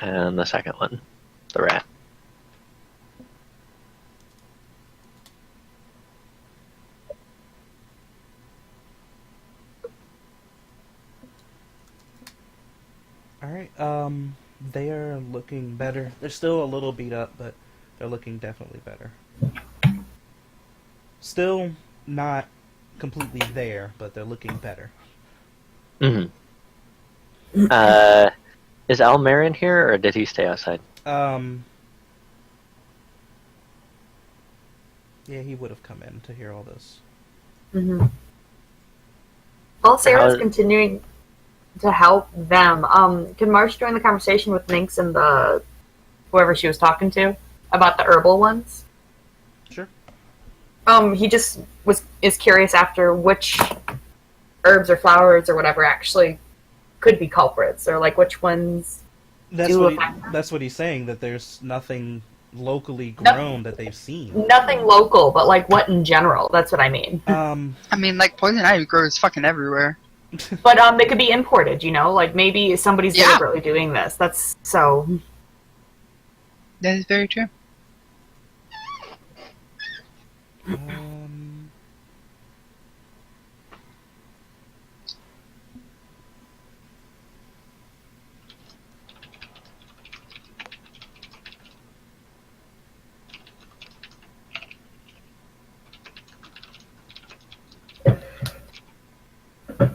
[SPEAKER 4] And the second one. The rat.
[SPEAKER 3] Alright, they are looking better. They're still a little beat up, but they're looking definitely better. Still not completely there, but they're looking better.
[SPEAKER 4] Mm-hmm. Is Almarin here, or did he stay outside?
[SPEAKER 3] Yeah, he would have come in to hear all this.
[SPEAKER 1] Mm-hmm. While Sarah's
[SPEAKER 4] How-
[SPEAKER 1] continuing to help them, can Marsh join the conversation with Minx and the whoever she was talking to about the herbal ones?
[SPEAKER 3] Sure.
[SPEAKER 1] He just is curious after which herbs or flowers or whatever actually could be culprits, or like which ones
[SPEAKER 3] That's
[SPEAKER 1] do
[SPEAKER 3] what,
[SPEAKER 1] affect them.
[SPEAKER 3] that's what he's saying, that there's nothing locally grown that they've seen.
[SPEAKER 1] Nothing local, but like what in general? That's what I mean.
[SPEAKER 2] I mean, like, poison ivy grows fucking everywhere.
[SPEAKER 1] But they could be imported, you know? Like maybe somebody's
[SPEAKER 2] Yeah.
[SPEAKER 1] deliberately doing this. That's so.
[SPEAKER 2] That is very true.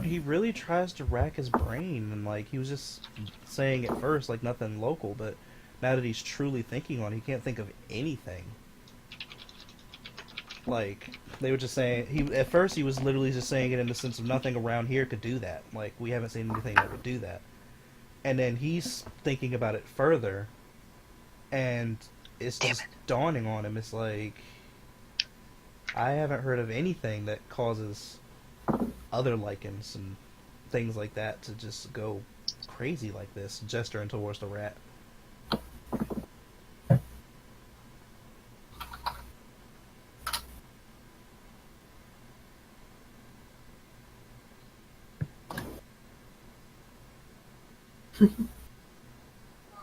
[SPEAKER 3] He really tries to rack his brain, and like he was just saying at first like nothing local, but now that he's truly thinking on it, he can't think of anything. Like they were just saying, at first he was literally just saying it in the sense of nothing around here could do that. Like we haven't seen anything that would do that. And then he's thinking about it further, and it's just dawning on him. It's like I haven't heard of anything that causes other lycans and things like that to just go crazy like this, gesturing towards the rat.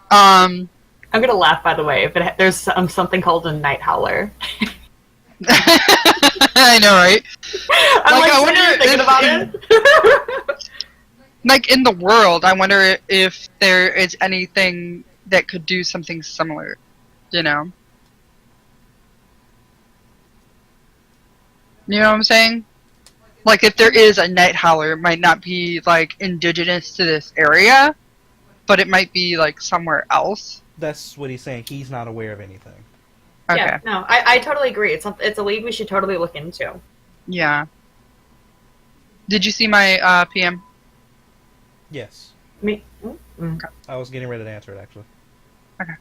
[SPEAKER 1] I'm gonna laugh, by the way, if there's something called a night howler.
[SPEAKER 2] I know, right?
[SPEAKER 1] I'm
[SPEAKER 2] Like, I
[SPEAKER 1] like
[SPEAKER 2] wonder
[SPEAKER 1] sitting here thinking
[SPEAKER 2] if
[SPEAKER 1] about it.
[SPEAKER 2] Like, in the world, I wonder if there is anything that could do something similar, you know? You know what I'm saying? Like, if there is a night howler, it might not be, like, indigenous to this area, but it might be, like, somewhere else.
[SPEAKER 3] That's what he's saying. He's not aware of anything.
[SPEAKER 2] Okay.
[SPEAKER 1] Yeah, no, I totally agree. It's a lead we should totally look into.
[SPEAKER 2] Yeah. Did you see my PM?
[SPEAKER 3] Yes.
[SPEAKER 1] Me?
[SPEAKER 3] I was getting ready to answer it, actually.
[SPEAKER 2] Okay.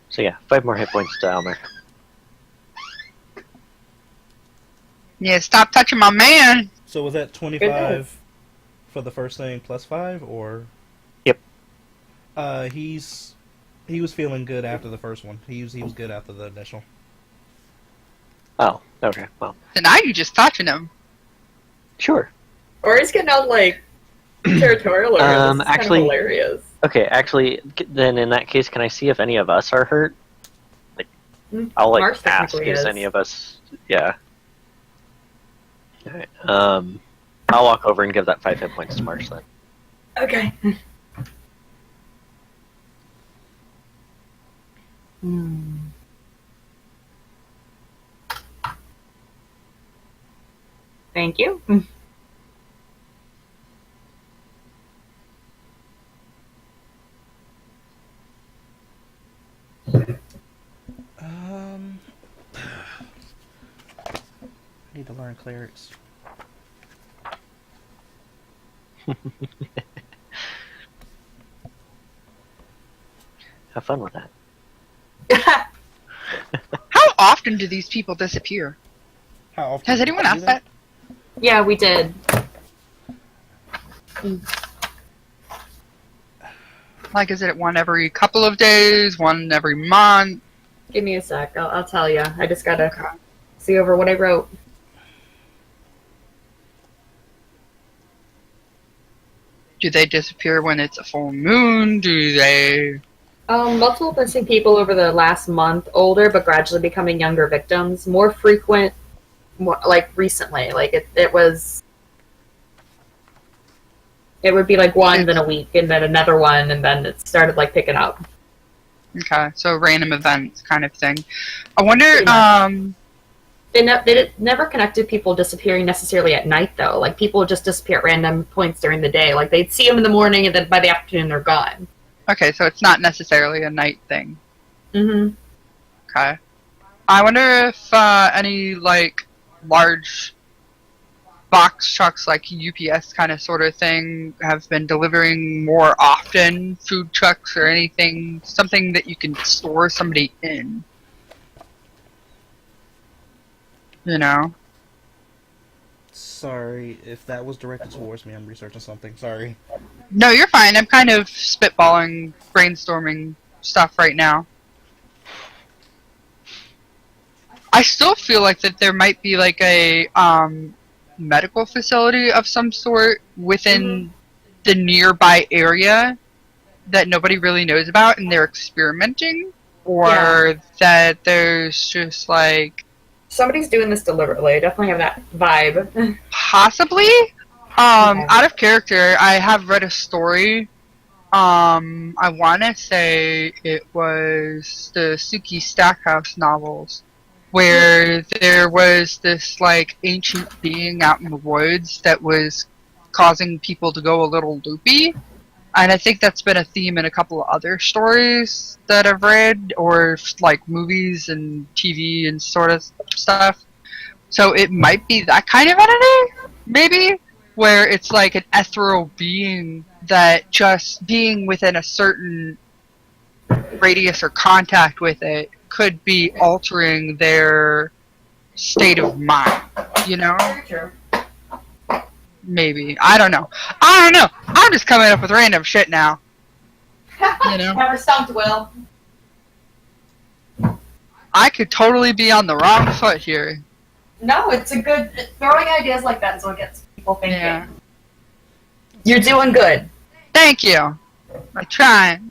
[SPEAKER 4] So yeah, 5 more hit points to Almer.
[SPEAKER 2] Yeah, stop touching my man!
[SPEAKER 3] So was that 25 for the first thing plus 5, or?
[SPEAKER 4] Yep.
[SPEAKER 3] He was feeling good after the first one. He was good after the initial.
[SPEAKER 4] Oh, okay, well.
[SPEAKER 2] So now you're just touching him.
[SPEAKER 4] Sure.
[SPEAKER 1] Or he's getting out, like, territorial area. This is kind of
[SPEAKER 4] Actually-
[SPEAKER 1] hilarious.
[SPEAKER 4] Okay, actually, then in that case, can I see if any of us are hurt? Like, I'll like
[SPEAKER 1] Marsh
[SPEAKER 4] ask
[SPEAKER 1] technically
[SPEAKER 4] is
[SPEAKER 1] is.
[SPEAKER 4] any of us? Yeah. Alright, I'll walk over and give that 5 hit points to Marsh then.
[SPEAKER 1] Okay. Hmm. Thank you.
[SPEAKER 3] I need to learn clerics.
[SPEAKER 4] Have fun with that.
[SPEAKER 2] How often do these people disappear?
[SPEAKER 3] How often
[SPEAKER 2] Has
[SPEAKER 3] do you
[SPEAKER 2] anyone
[SPEAKER 3] do
[SPEAKER 2] asked that?
[SPEAKER 1] Yeah, we did.
[SPEAKER 2] Like, is it one every couple of days, one every month?
[SPEAKER 1] Give me a sec. I'll tell you. I just gotta see over what I wrote.
[SPEAKER 2] Do they disappear when it's a full moon? Do they...
[SPEAKER 1] Multiple missing people over the last month, older but gradually becoming younger victims. More frequent, more, like recently. Like it would be like one, then a week, and then another one, and then it started like picking up.
[SPEAKER 2] Okay, so random events kind of thing. I wonder,
[SPEAKER 1] They never connected people disappearing necessarily at night though. Like people would just disappear at random points during the day. Like they'd see them in the morning, and then by the afternoon they're gone.
[SPEAKER 2] okay, so it's not necessarily a night thing.
[SPEAKER 1] Mm-hmm.
[SPEAKER 2] Okay. I wonder if any, like, large box trucks, like UPS kind of sort of thing, have been delivering more often, food trucks or anything, something that you can store somebody in. You know?
[SPEAKER 3] Sorry, if that was directed towards me, I'm researching something. Sorry.
[SPEAKER 2] No, you're fine. I'm kind of spitballing, brainstorming stuff right now. I still feel like that there might be like a medical facility of some sort within the nearby area that nobody really knows about, and they're experimenting, or that there's just like
[SPEAKER 1] Somebody's doing this deliberately. I definitely have that vibe.
[SPEAKER 2] possibly. Out of character, I have read a story. I want to say it was the Suki Stackhouse novels, where there was this like ancient being out in the woods that was causing people to go a little loopy. And I think that's been a theme in a couple of other stories that I've read, or like movies and TV and sort of stuff. So it might be that kind of entity, maybe, where it's like an ethereal being that just being within a certain radius or contact with it could be altering their state of mind, you know?
[SPEAKER 1] True.
[SPEAKER 2] Maybe. I don't know. I'm just coming up with random shit now. You know?
[SPEAKER 1] Never stumped Will.
[SPEAKER 2] I could totally be on the wrong foot here.
[SPEAKER 1] No, it's a good throwing ideas like that is what gets people thinking.
[SPEAKER 2] Yeah.
[SPEAKER 1] You're doing good.
[SPEAKER 2] Thank you. I'm trying.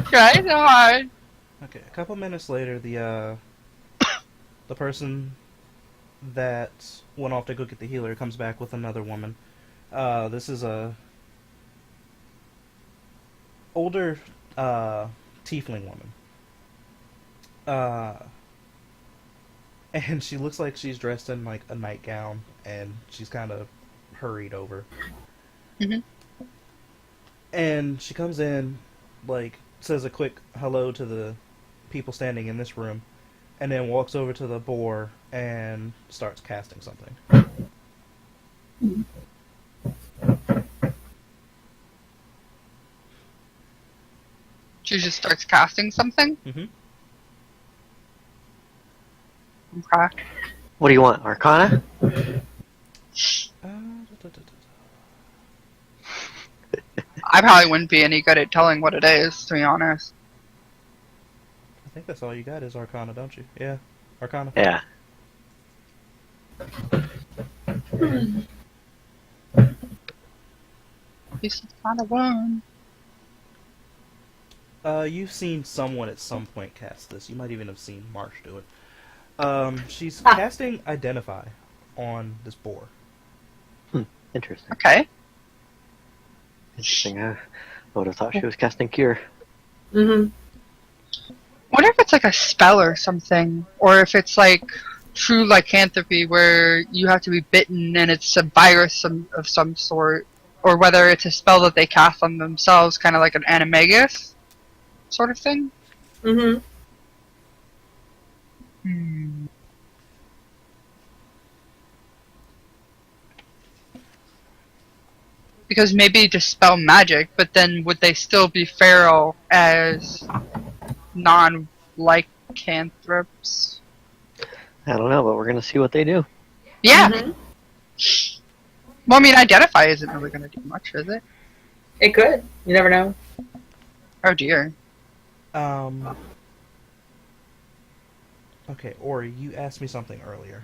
[SPEAKER 2] Trying so hard.
[SPEAKER 3] Okay, a couple minutes later, the person that went off to go get the healer comes back with another woman. This is a older tiefling woman. And she looks like she's dressed in like a nightgown, and she's kind of hurried over.
[SPEAKER 2] Mhm.
[SPEAKER 3] And she comes in, like, says a quick hello to the people standing in this room, and then walks over to the boar and starts casting something.
[SPEAKER 2] She just starts casting something.
[SPEAKER 3] Mm-hmm.
[SPEAKER 2] Okay.
[SPEAKER 4] What do you want, Arcana?
[SPEAKER 2] I probably wouldn't be any good at telling what it is, to be honest.
[SPEAKER 3] I think that's all you got is Arcana, don't you? Yeah, Arcana.
[SPEAKER 4] Yeah.
[SPEAKER 2] least it's not a one.
[SPEAKER 3] You've seen someone at some point cast this. You might even have seen Marsh do it. She's casting Identify on this boar.
[SPEAKER 4] Interesting.
[SPEAKER 2] Okay.
[SPEAKER 4] Interesting. I would have thought she was casting Cure.
[SPEAKER 1] Mm-hmm.
[SPEAKER 2] Wonder if it's like a spell or something, or if it's like true lycanthropy where you have to be bitten and it's a virus of some sort, or whether it's a spell that they cast on themselves, kind of like an animagus sort of thing.
[SPEAKER 1] Mm-hmm.
[SPEAKER 2] Hmm. Because maybe dispel magic, but then would they still be feral as non-lycanthropes?
[SPEAKER 4] I don't know, but we're gonna see what they do.
[SPEAKER 2] Yeah.
[SPEAKER 1] Mm-hmm.
[SPEAKER 2] Well, I mean, Identify isn't really going to do much, is it?
[SPEAKER 1] It could. You never know.
[SPEAKER 2] Oh dear.
[SPEAKER 3] Okay, Ori, you asked me something earlier.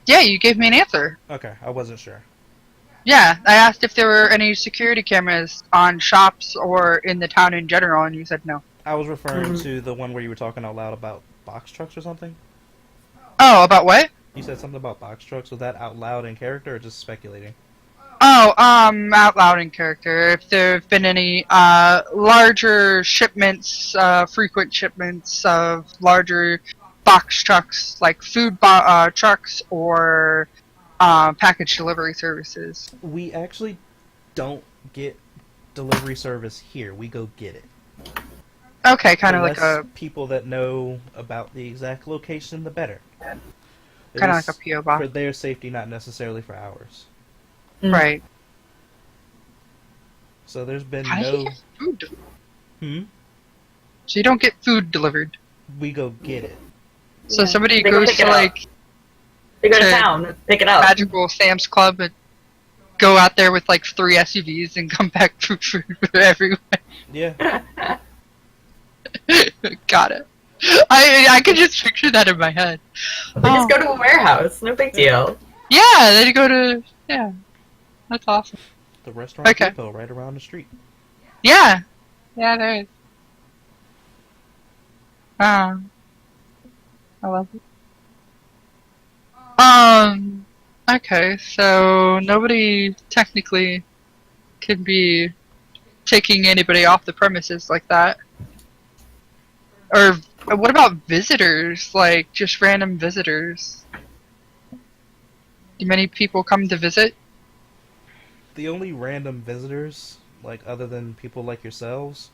[SPEAKER 2] Yeah, you gave me an answer.
[SPEAKER 3] Okay, I wasn't sure.
[SPEAKER 2] Yeah, I asked if there were any security cameras on shops or in the town in general, and you said no.
[SPEAKER 3] I was referring to the one where you were talking out loud about box trucks or something.
[SPEAKER 2] Oh, about what?
[SPEAKER 3] You said something about box trucks. Was that out loud in character or just speculating?
[SPEAKER 2] Oh, out loud in character. If there have been any larger shipments, frequent shipments of larger box trucks, like food trucks or package delivery services.
[SPEAKER 3] We actually don't get delivery service here. We go get it.
[SPEAKER 2] Okay, kind
[SPEAKER 3] The
[SPEAKER 2] of like
[SPEAKER 3] less
[SPEAKER 2] a
[SPEAKER 3] people that know about the exact location, the better.
[SPEAKER 2] kind of like a PO box,
[SPEAKER 3] For their safety, not necessarily for ours.
[SPEAKER 2] right?
[SPEAKER 3] So there's been
[SPEAKER 2] How do you
[SPEAKER 3] no.
[SPEAKER 2] get food delivered?
[SPEAKER 3] Hmm.
[SPEAKER 2] So you don't get food delivered.
[SPEAKER 3] We go get it.
[SPEAKER 2] So
[SPEAKER 1] Yeah.
[SPEAKER 2] somebody
[SPEAKER 1] They go
[SPEAKER 2] goes
[SPEAKER 1] pick
[SPEAKER 2] to
[SPEAKER 1] it up.
[SPEAKER 2] like
[SPEAKER 1] They go to
[SPEAKER 2] to
[SPEAKER 1] town and pick it up.
[SPEAKER 2] magical Sam's Club and go out there with like 3 SUVs and come back with food everywhere.
[SPEAKER 3] Yeah.
[SPEAKER 2] Got it. I could just picture that in my head.
[SPEAKER 1] They just go to a warehouse. No big deal.
[SPEAKER 2] Yeah, they go to That's awesome.
[SPEAKER 3] The restaurant
[SPEAKER 2] Okay.
[SPEAKER 3] depot right around the street.
[SPEAKER 2] Yeah, there is. I love it. Okay, so nobody technically can be taking anybody off the premises like that. Or what about visitors? Like just random visitors? Do many people come to visit?
[SPEAKER 3] The only random visitors, like other than people like yourselves,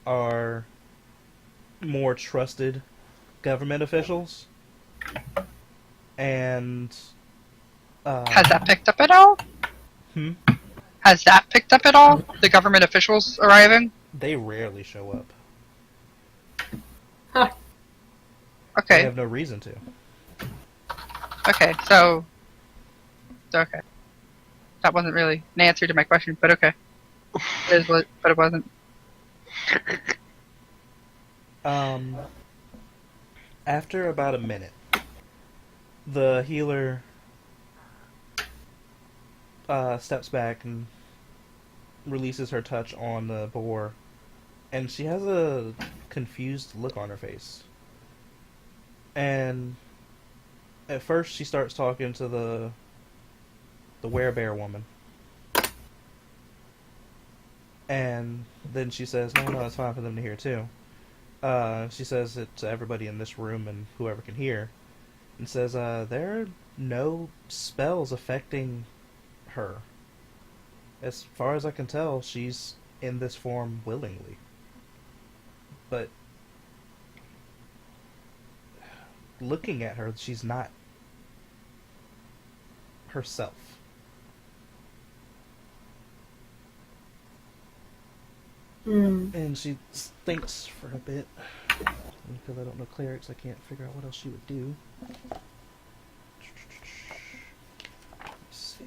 [SPEAKER 3] are more trusted government officials. And
[SPEAKER 2] Has that picked up at all?
[SPEAKER 3] Hmm?
[SPEAKER 2] Has that picked up at all? The government officials arriving?
[SPEAKER 3] They rarely show up. They
[SPEAKER 2] Okay,
[SPEAKER 3] have no reason to.
[SPEAKER 2] okay, so okay. That wasn't really an answer to my question, but okay. But it wasn't.
[SPEAKER 3] After about a minute, the healer steps back and releases her touch on the boar, and she has a confused look on her face. And at first, she starts talking to the werebear woman, and then she says, "No, it's fine for them to hear too." She says it to everybody in this room and whoever can hear, and says, "There are no spells affecting her. As far as I can tell, she's in this form willingly. But looking at her, she's not herself." And she thinks for a bit. Because I don't know clerics, I can't figure out what else she would do. Let's see.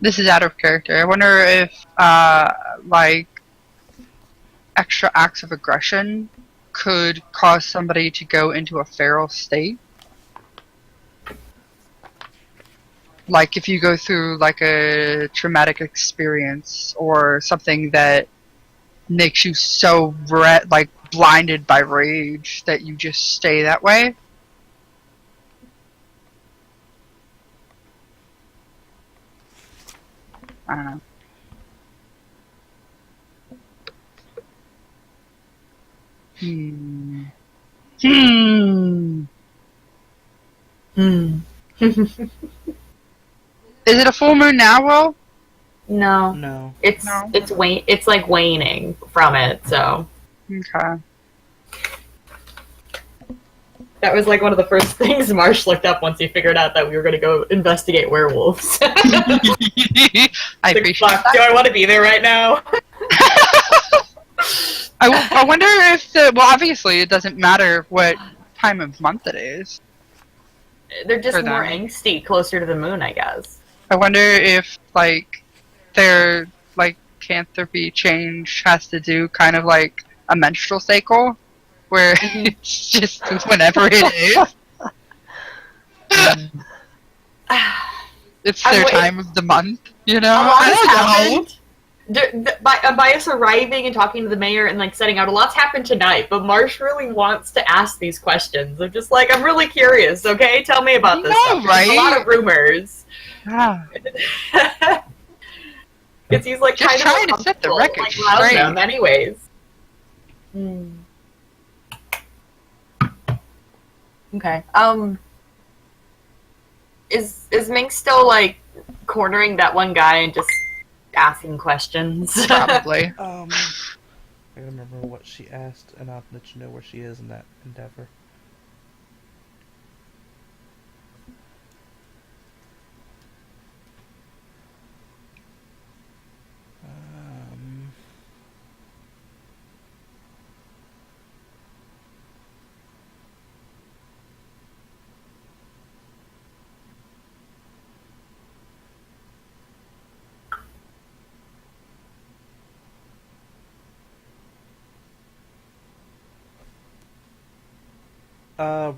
[SPEAKER 2] This is out of character. I wonder if, like, extra acts of aggression could cause somebody to go into a feral state. Like, if you go through, like, a traumatic experience or something that makes you so, like, blinded by rage that you just stay that way. I don't know. Is it a full moon now, Will?
[SPEAKER 1] No.
[SPEAKER 3] No.
[SPEAKER 1] It's like waning from it, so.
[SPEAKER 2] Okay.
[SPEAKER 1] That was like one of the first things Marsh looked up once he figured out that we were going to go investigate werewolves.
[SPEAKER 2] I appreciate that.
[SPEAKER 1] Do I want to be there right now?
[SPEAKER 2] I wonder if well, obviously it doesn't matter what time of month it is.
[SPEAKER 1] They're just
[SPEAKER 2] For
[SPEAKER 1] more
[SPEAKER 2] them.
[SPEAKER 1] angsty closer to the moon, I guess.
[SPEAKER 2] I wonder if, like, their, like, canthropy change has to do kind of like a menstrual cycle, where it's just whenever it is. It's their time of the month, you know? I don't know.
[SPEAKER 1] By us arriving and talking to the mayor and like setting out, a lot's happened tonight, but Marsh really wants to ask these questions. I'm just like, I'm really curious, okay? Tell me about this stuff.
[SPEAKER 2] Right?
[SPEAKER 1] There's a lot of rumors.
[SPEAKER 2] Yeah.
[SPEAKER 1] Because he's like
[SPEAKER 2] Just
[SPEAKER 1] kind
[SPEAKER 2] trying
[SPEAKER 1] of
[SPEAKER 2] to set the record
[SPEAKER 1] like,
[SPEAKER 2] straight.
[SPEAKER 1] loud anyways. Okay. Is Mink still like cornering that one guy and just asking questions?
[SPEAKER 2] Probably.
[SPEAKER 3] I remember what she asked, and I'll let you know where she is in that endeavor.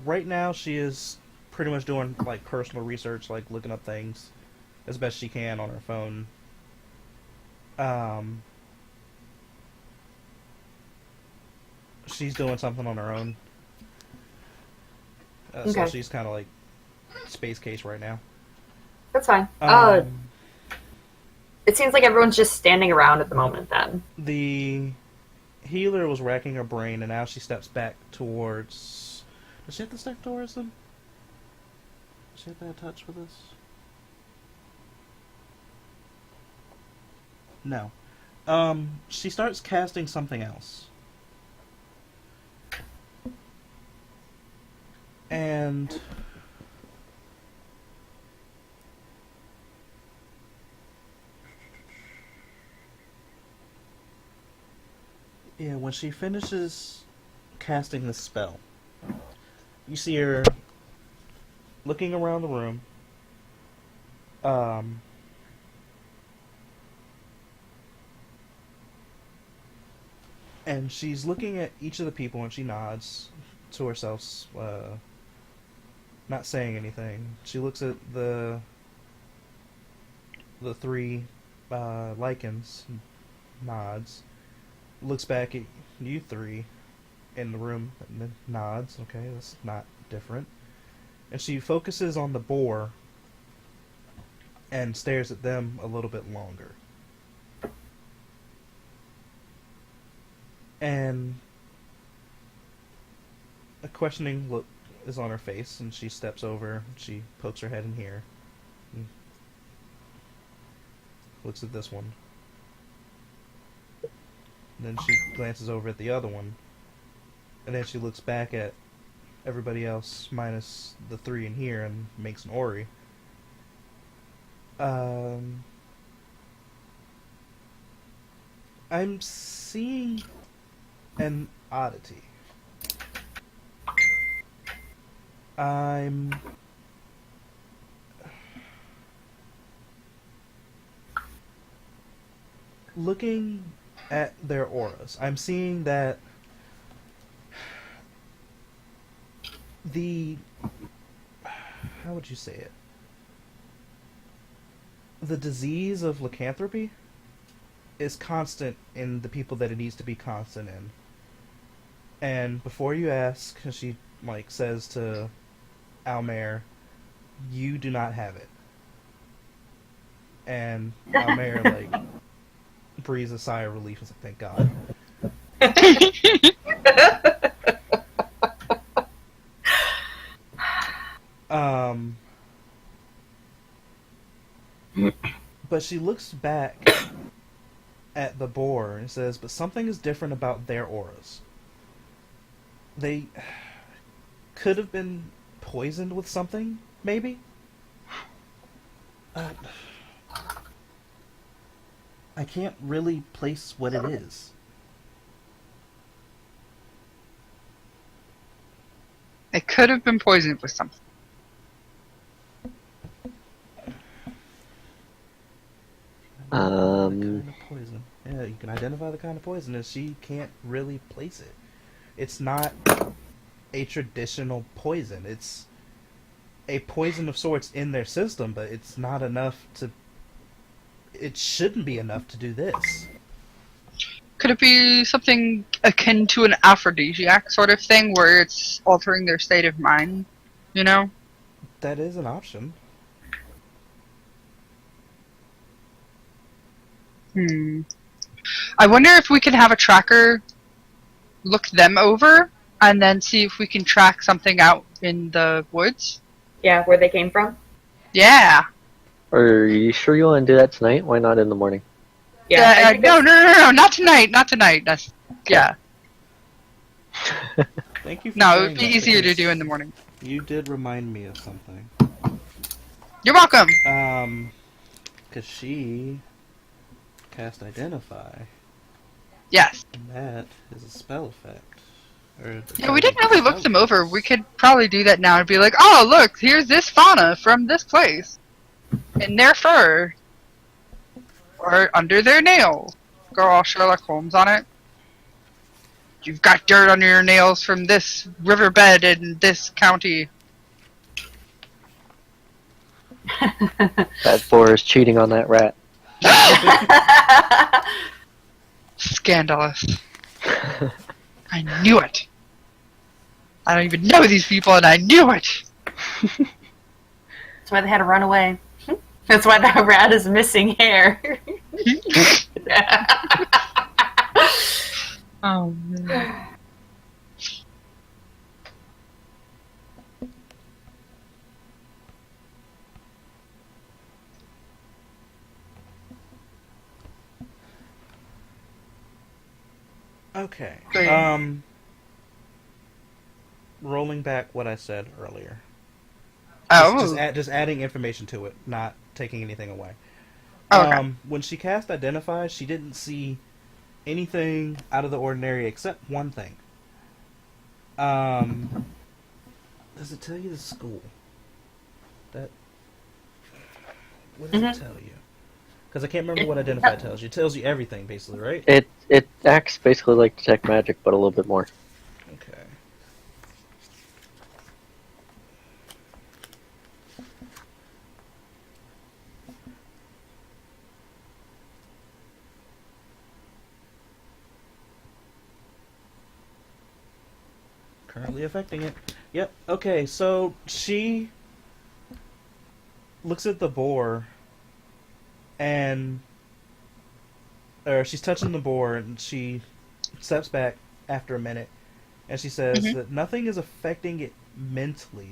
[SPEAKER 3] Right now she is pretty much doing like personal research, like looking up things as best she can on her phone. She's doing something on her own. So she's kind of like space case right now.
[SPEAKER 1] That's fine. It seems like everyone's just standing around at the moment then.
[SPEAKER 3] The healer was racking her brain, and now she steps back towards... Does she have to step towards them? Does she have that touch with us? No. She starts casting something else. And... yeah, when she finishes casting the spell, you see her looking around the room. And she's looking at each of the people, and she nods to herself, not saying anything. She looks at the three lycans, nods, looks back at you three in the room, and then nods. Okay, that's not different. And she focuses on the boar and stares at them a little bit longer. And a questioning look is on her face, and she steps over, she pokes her head in here, and looks at this one. And then she glances over at the other one, and then she looks back at everybody else minus the three in here and makes an Ori. I'm seeing an oddity. looking at their auras, I'm seeing that the... How would you say it? The disease of lycanthropy is constant in the people that it needs to be constant in. And before you ask, she says to Almair, "You do not have it." And Almair breathes a sigh of relief and says, "Thank God." But she looks back at the boar and says, "But something is different about their auras. They could have been poisoned with something, maybe? I can't really place what it is."
[SPEAKER 2] It could have been poisoned with something.
[SPEAKER 3] The kind of poison. Yeah, you can identify the kind of poison, and she can't really place it. It's not a traditional poison. It's a poison of sorts in their system, but it's not enough to... It shouldn't be enough to do this.
[SPEAKER 2] Could it be something akin to an aphrodisiac sort of thing, where it's altering their state of mind? You know?
[SPEAKER 3] That is an option.
[SPEAKER 2] I wonder if we can have a tracker look them over, and then see if we can track something out in the woods.
[SPEAKER 1] Yeah, where they came from.
[SPEAKER 2] Yeah.
[SPEAKER 4] Are you sure you want to do that tonight? Why not in the morning?
[SPEAKER 1] Yeah. I think
[SPEAKER 2] No, not tonight. Not tonight. That's yeah.
[SPEAKER 3] Thank you for
[SPEAKER 2] No, it
[SPEAKER 3] saying
[SPEAKER 2] would be
[SPEAKER 3] that,
[SPEAKER 2] easier to
[SPEAKER 3] because
[SPEAKER 2] do in the morning.
[SPEAKER 3] You did remind me of something.
[SPEAKER 2] You're welcome.
[SPEAKER 3] Because she cast Identify,
[SPEAKER 2] Yes.
[SPEAKER 3] and that is a spell effect.
[SPEAKER 2] Yeah, we didn't really look them over. We could probably do that now and be like, oh, look, here's this fauna from this place. In their fur. Or under their nail. Go all Sherlock Holmes on it. You've got dirt under your nails from this riverbed in this county.
[SPEAKER 4] That boar is cheating on that rat.
[SPEAKER 2] Scandalous. I knew it. I don't even know these people, and I knew it.
[SPEAKER 1] That's why they had to run away. That's why that rat is missing hair.
[SPEAKER 2] Oh, man.
[SPEAKER 3] Okay.
[SPEAKER 2] Great.
[SPEAKER 3] Rolling back what I said earlier.
[SPEAKER 2] Oh.
[SPEAKER 3] Just adding information to it, not taking anything away.
[SPEAKER 2] Okay.
[SPEAKER 3] When she cast Identify, she didn't see anything out of the ordinary except one thing. Does it tell you the school? What does it tell you? Because I can't remember what Identify tells you. It tells you everything, basically, right?
[SPEAKER 4] It acts basically like Detect Magic, but a little bit more.
[SPEAKER 3] Okay. Currently affecting it. Yep. Okay, so she looks at the boar or she's touching the boar and she steps back after a minute and she says that nothing is affecting it mentally,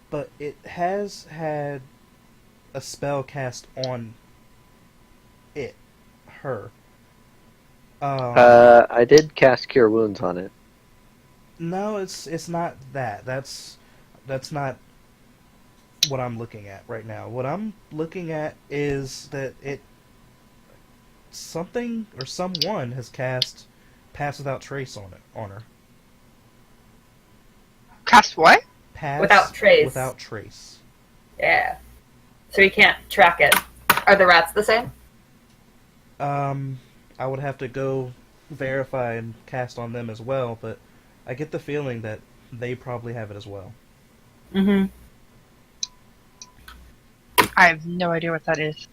[SPEAKER 3] but it has had a spell cast on her.
[SPEAKER 4] I did cast Cure Wounds on it.
[SPEAKER 3] No, it's not that. That's not what I'm looking at right now. What I'm looking at is that something or someone has cast Pass Without Trace on her.
[SPEAKER 2] Cast what?
[SPEAKER 3] Pass
[SPEAKER 1] Without trace.
[SPEAKER 3] Without trace.
[SPEAKER 1] Yeah. So you can't track it. Are the rats the same?
[SPEAKER 3] I would have to go verify and cast on them as well, but I get the feeling that they probably have it as well.
[SPEAKER 1] Mm-hmm.
[SPEAKER 2] I have no idea what that is.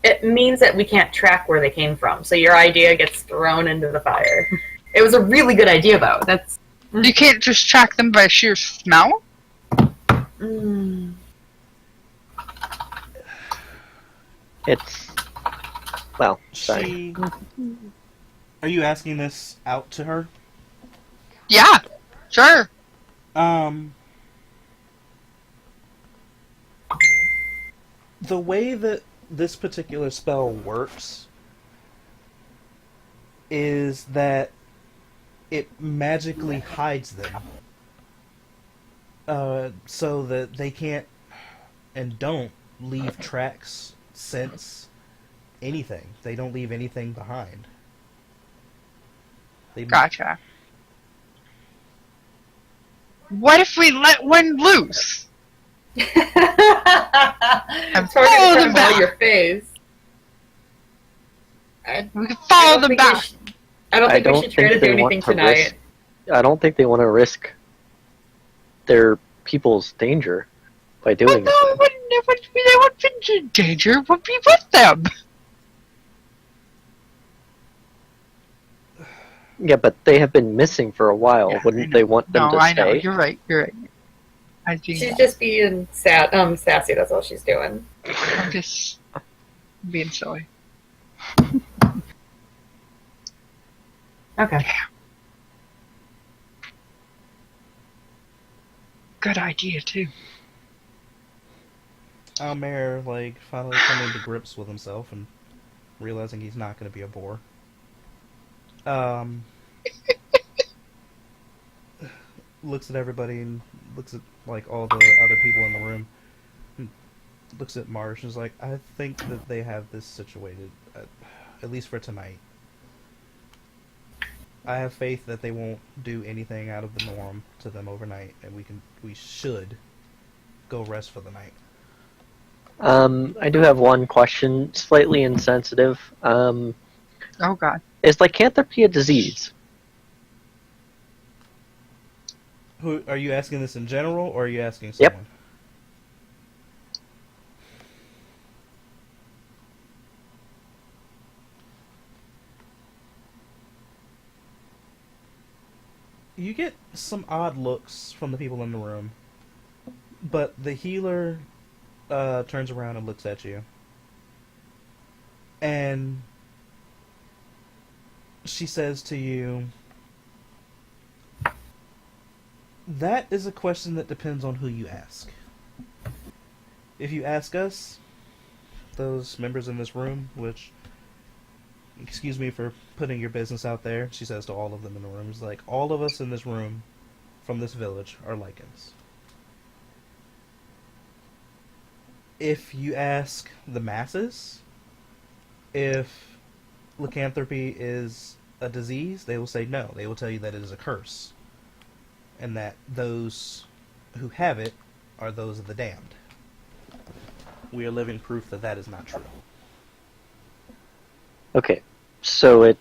[SPEAKER 1] It means that we can't track where they came from, so your idea gets thrown into the fire. It was a really good idea, though. That's...
[SPEAKER 2] You can't just track them by sheer smell?
[SPEAKER 1] Mm.
[SPEAKER 4] It's well, sorry.
[SPEAKER 3] Are you asking this out to her?
[SPEAKER 2] Yeah, sure.
[SPEAKER 3] The way that this particular spell works is that it magically hides them. So that they can't and don't leave tracks, scents, anything. They don't leave anything behind.
[SPEAKER 2] Gotcha. What if we let one loose?
[SPEAKER 1] I'm sorry
[SPEAKER 2] follow
[SPEAKER 1] to
[SPEAKER 2] them back.
[SPEAKER 1] your face.
[SPEAKER 2] We can follow them back.
[SPEAKER 1] I don't think we should try to do anything tonight.
[SPEAKER 4] I don't think they want to risk their people's danger by doing so.
[SPEAKER 2] They wouldn't be in danger. We'll be with them.
[SPEAKER 4] Yeah, but they have been missing for a while.
[SPEAKER 2] Yeah,
[SPEAKER 4] Wouldn't they want them to
[SPEAKER 2] I
[SPEAKER 4] stay?
[SPEAKER 2] know. You're right. I think
[SPEAKER 1] She's just being sassy. That's all she's doing.
[SPEAKER 2] I'm just being silly.
[SPEAKER 1] Okay.
[SPEAKER 2] Good idea too.
[SPEAKER 3] Mayor, finally coming to grips with himself and realizing he's not going to be a bore. Looks at everybody and looks at, all the other people in the room. And looks at Marsh and is like, I think that they have this situated, at least for tonight. I have faith that they won't do anything out of the norm to them overnight, and we should go rest for the night.
[SPEAKER 4] I do have one question, slightly insensitive.
[SPEAKER 2] Oh God.
[SPEAKER 4] Is lycanthropy a disease?
[SPEAKER 3] Who are you asking this in general, or are you asking
[SPEAKER 4] Yep.
[SPEAKER 3] someone? You get some odd looks from the people in the room, but the healer turns around and looks at you, and she says to you, that is a question that depends on who you ask. If you ask us, those members in this room, which, excuse me for putting your business out there, she says to all of them in the room, is like, all of us in this room from this village are lycans. If you ask the masses if lycanthropy is a disease, they will say no. They will tell you that it is a curse, and that those who have it are those of the damned. We are living proof that that is not true.
[SPEAKER 4] Okay, so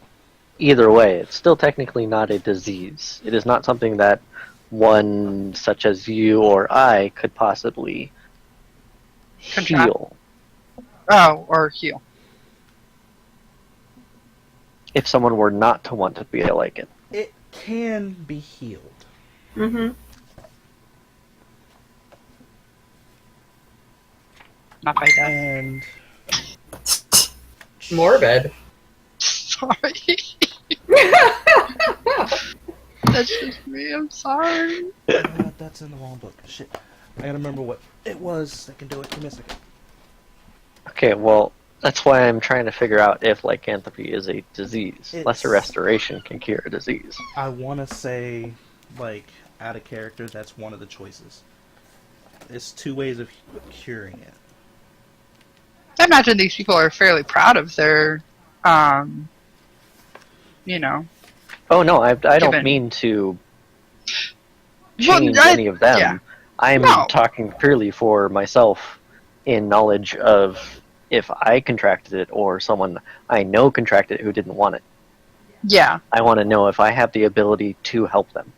[SPEAKER 4] either way, it's still technically not a disease. It is not something that one such as you or I could possibly heal.
[SPEAKER 2] Oh, or heal.
[SPEAKER 4] If someone were not to want to be a lycan.
[SPEAKER 3] It can be healed.
[SPEAKER 1] Mm-hmm.
[SPEAKER 2] Not by that.
[SPEAKER 3] And
[SPEAKER 1] Morbid.
[SPEAKER 2] Sorry. That's just me. I'm sorry.
[SPEAKER 3] that's in the wrong book. Shit. I gotta remember what it was that can do it. Give me a second.
[SPEAKER 4] Okay, well, that's why I'm trying to figure out if lycanthropy is a disease. Lesser restoration can cure a disease.
[SPEAKER 3] I want to say, out of character, that's one of the choices. There's two ways of curing it.
[SPEAKER 2] I imagine these people are fairly proud of their,
[SPEAKER 4] Oh no, I don't
[SPEAKER 2] Given.
[SPEAKER 4] mean to
[SPEAKER 2] Well,
[SPEAKER 4] change any of them.
[SPEAKER 2] yeah.
[SPEAKER 4] I'm
[SPEAKER 2] No.
[SPEAKER 4] talking purely for myself in knowledge of if I contracted it or someone I know contracted it who didn't want it.
[SPEAKER 2] Yeah.
[SPEAKER 4] I want to know if I have the ability to help them.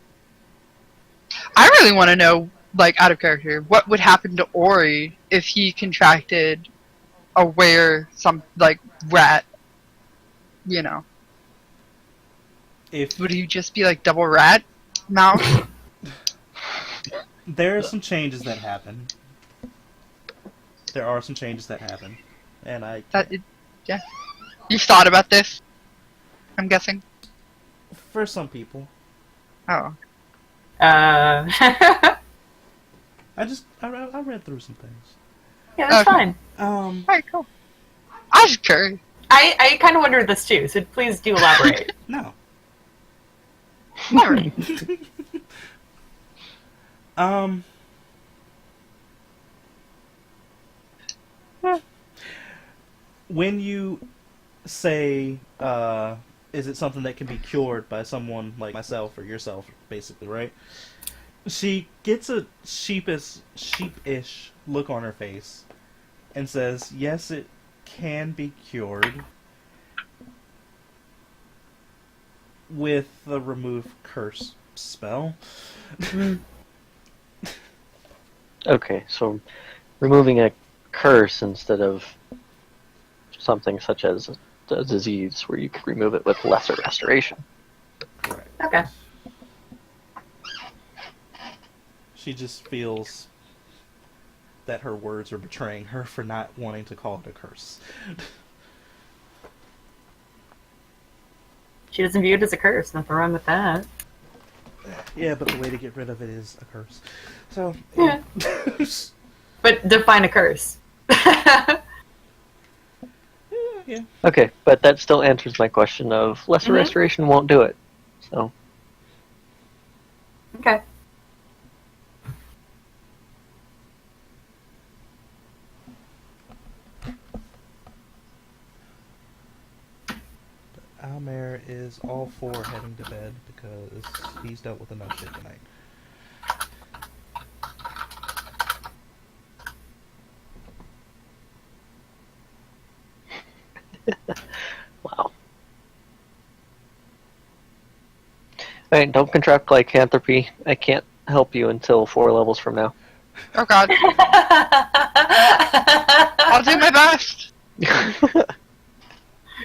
[SPEAKER 2] I really want to know, like, out of character, what would happen to Ori if he contracted a like, rat, you know? Would he just be, like, double rat mouth?
[SPEAKER 3] There are some changes that happen. And
[SPEAKER 2] Yeah. You've thought about this, I'm guessing?
[SPEAKER 3] for some people,
[SPEAKER 2] Oh.
[SPEAKER 1] Yeah,
[SPEAKER 3] I read through some things.
[SPEAKER 1] that's
[SPEAKER 2] Okay.
[SPEAKER 1] fine.
[SPEAKER 2] Alright, cool. I was curious.
[SPEAKER 1] I kind of wondered this too, so please do elaborate.
[SPEAKER 3] No.
[SPEAKER 2] Alright.
[SPEAKER 3] When you say, is it something that can be cured by someone like myself or yourself, basically, right? She gets a sheepish look on her face and says, yes, it can be cured with the remove curse spell.
[SPEAKER 4] Okay, so removing a curse instead of something such as a disease where you could remove it with lesser restoration.
[SPEAKER 3] Right.
[SPEAKER 1] Okay.
[SPEAKER 3] She just feels that her words are betraying her for not wanting to call it a curse.
[SPEAKER 1] She doesn't view it as a curse. Nothing wrong with that.
[SPEAKER 3] Yeah, but the way to get rid of it is a curse. So,
[SPEAKER 1] Yeah. But define a curse.
[SPEAKER 3] yeah.
[SPEAKER 4] Okay, but that still answers my question of lesser restoration won't do it. So
[SPEAKER 1] Okay.
[SPEAKER 3] Almer is all for heading to bed because he's dealt with enough shit tonight.
[SPEAKER 4] wow. Alright, don't contract lycanthropy. I can't help you until 4 levels from now.
[SPEAKER 2] Oh god. I'll do my best.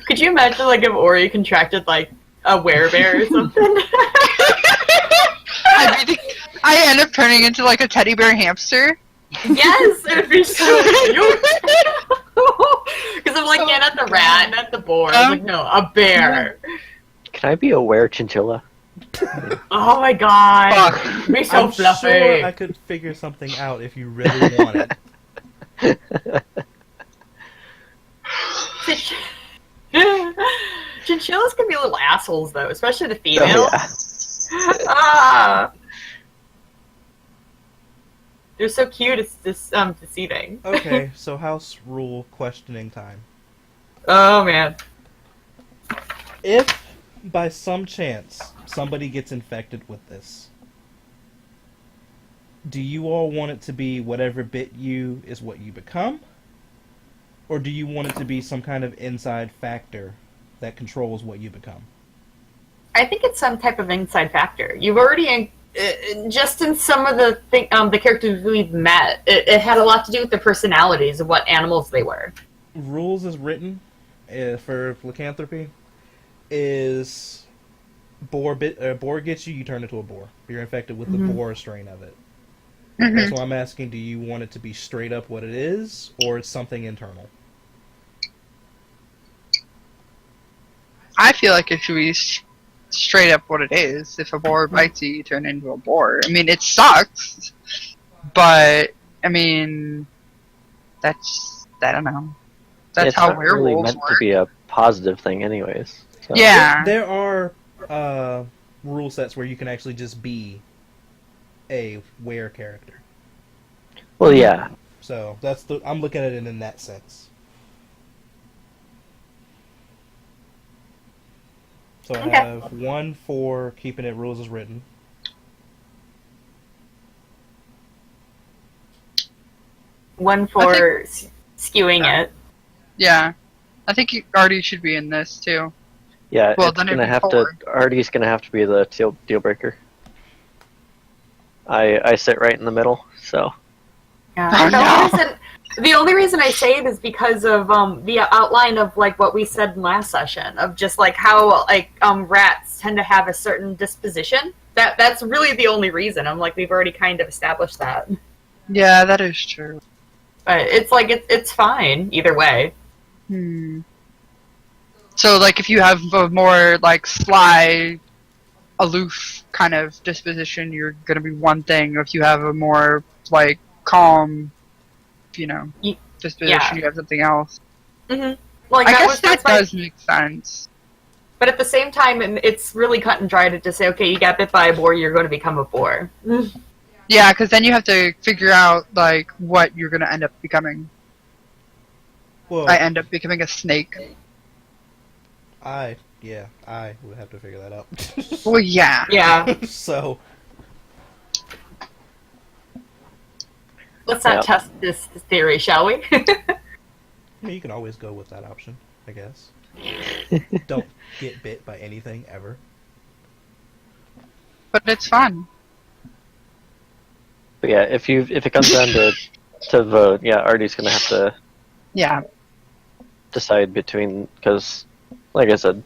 [SPEAKER 1] Could you imagine, like, if Ori contracted, like, a werebear or something?
[SPEAKER 2] I end up turning into, like, a teddy bear hamster.
[SPEAKER 1] Yes, it would be so cute. Because I'm like, yeah, not the rat, not the boar. I'm like, no, a bear.
[SPEAKER 4] Can I be a were chinchilla?
[SPEAKER 1] Oh my god.
[SPEAKER 2] Fuck.
[SPEAKER 1] Be so
[SPEAKER 3] I'm
[SPEAKER 1] fluffy.
[SPEAKER 3] sure I could figure something out if you really want it.
[SPEAKER 1] Chinchillas can be little assholes, though, especially the females.
[SPEAKER 4] Oh, yeah.
[SPEAKER 1] Ah. They're so cute, it's just deceiving.
[SPEAKER 3] Okay, so house rule questioning time.
[SPEAKER 1] Oh man.
[SPEAKER 3] If, by some chance, somebody gets infected with this, do you all want it to be whatever bit you is what you become? Or do you want it to be some kind of inside factor that controls what you become?
[SPEAKER 1] I think it's some type of inside factor. You've already, just in some of the the characters we've met, it had a lot to do with their personalities and what animals they were.
[SPEAKER 3] Rules as written for lycanthropy is boar gets you, you turn into a boar. You're infected with the boar strain of it. That's why I'm asking, do you want it to be straight up what it is, or it's something internal?
[SPEAKER 2] I feel like it should be straight up what it is. If a boar bites you, you turn into a boar. I mean, it sucks, but I mean, I don't know. That's
[SPEAKER 4] it's
[SPEAKER 2] how
[SPEAKER 4] not really
[SPEAKER 2] werewolves
[SPEAKER 4] meant
[SPEAKER 2] work.
[SPEAKER 4] to be a positive thing, anyways. So.
[SPEAKER 2] Yeah.
[SPEAKER 3] There are rule sets where you can actually just be a were character.
[SPEAKER 4] Well, yeah.
[SPEAKER 3] So I'm looking at it in that sense. So I have 1 for keeping it rules as written.
[SPEAKER 1] One for skewing it.
[SPEAKER 2] Yeah. I think Artie should be in this too.
[SPEAKER 4] Yeah,
[SPEAKER 2] Well,
[SPEAKER 4] it's
[SPEAKER 2] then it'd
[SPEAKER 4] gonna
[SPEAKER 2] be
[SPEAKER 4] have
[SPEAKER 2] 4.
[SPEAKER 4] to. Artie's gonna have to be the deal breaker. I sit right in the middle, so
[SPEAKER 1] Yeah.
[SPEAKER 2] Oh,
[SPEAKER 1] The only reason I say it is because of the outline of like what we said in last session of just like how like rats tend to have a certain disposition. That's really the only reason. I'm like we've already kind of established that.
[SPEAKER 2] Yeah, that is true.
[SPEAKER 1] But it's like it's fine either way.
[SPEAKER 2] So, like, if you have a more, like, sly, aloof kind of disposition, you're gonna be one thing. If you have a more, like, calm, disposition,
[SPEAKER 1] yeah.
[SPEAKER 2] you have something else.
[SPEAKER 1] Mm-hmm. Like
[SPEAKER 2] I guess that
[SPEAKER 1] that's my,
[SPEAKER 2] does make sense.
[SPEAKER 1] but at the same time, it's really cut and dry to just say, okay, you got bit by a boar, you're going to become a boar.
[SPEAKER 2] Yeah, because then you have to figure out, like, what you're gonna end up becoming.
[SPEAKER 3] Well,
[SPEAKER 2] I end up becoming a snake.
[SPEAKER 3] I would have to figure that out.
[SPEAKER 2] Well, yeah.
[SPEAKER 1] Yeah.
[SPEAKER 3] So,
[SPEAKER 1] Let's not
[SPEAKER 4] Yep.
[SPEAKER 1] test this theory, shall we?
[SPEAKER 3] yeah, you can always go with that option, I guess. Don't get bit by anything ever.
[SPEAKER 2] But it's fun.
[SPEAKER 4] But yeah, if it comes down to vote, yeah, Artie's gonna have to
[SPEAKER 2] Yeah.
[SPEAKER 4] decide between, because, like I said,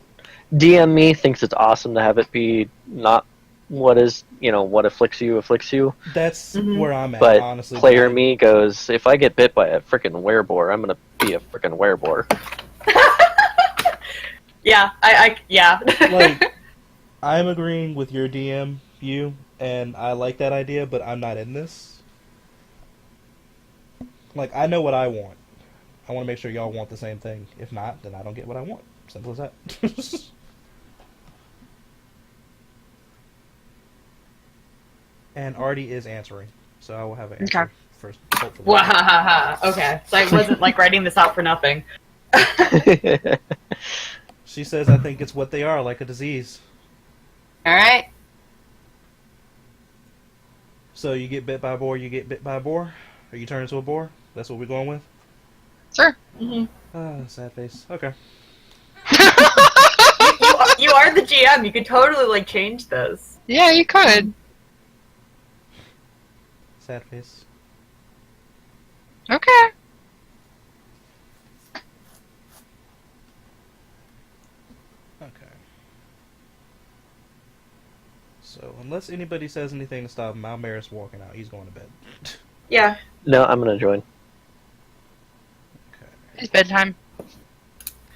[SPEAKER 4] DM me thinks it's awesome to have it be not what is, what afflicts you.
[SPEAKER 3] That's where I'm at,
[SPEAKER 4] But
[SPEAKER 3] honestly.
[SPEAKER 4] player me goes, if I get bit by a freaking wereboar, I'm gonna be a freaking wereboar.
[SPEAKER 1] Yeah, yeah.
[SPEAKER 3] Like, I'm agreeing with your DM, and I like that idea, but I'm not in this. Like, I know what I want. I want to make sure y'all want the same thing. If not, then I don't get what I want. Simple as that. And Artie is answering, so I will have an answer
[SPEAKER 2] Okay.
[SPEAKER 3] first, hopefully.
[SPEAKER 1] Wahahaha. Okay, so I wasn't like writing this out for nothing.
[SPEAKER 3] She says, I think it's what they are, like a disease.
[SPEAKER 1] All right.
[SPEAKER 3] So you get bit by a boar, you get bit by a boar? Or you turn into a boar? That's what we're going with?
[SPEAKER 2] Sure.
[SPEAKER 1] Mm-hmm.
[SPEAKER 3] Ah, sad face. Okay.
[SPEAKER 1] You are the GM. You could totally like change this.
[SPEAKER 2] Yeah, you could.
[SPEAKER 3] Sad face.
[SPEAKER 2] Okay.
[SPEAKER 3] Okay. So, unless anybody says anything to stop him, Malmaris walking out. He's going to bed.
[SPEAKER 1] Yeah.
[SPEAKER 4] No, I'm gonna join.
[SPEAKER 3] Okay.
[SPEAKER 2] It's bedtime.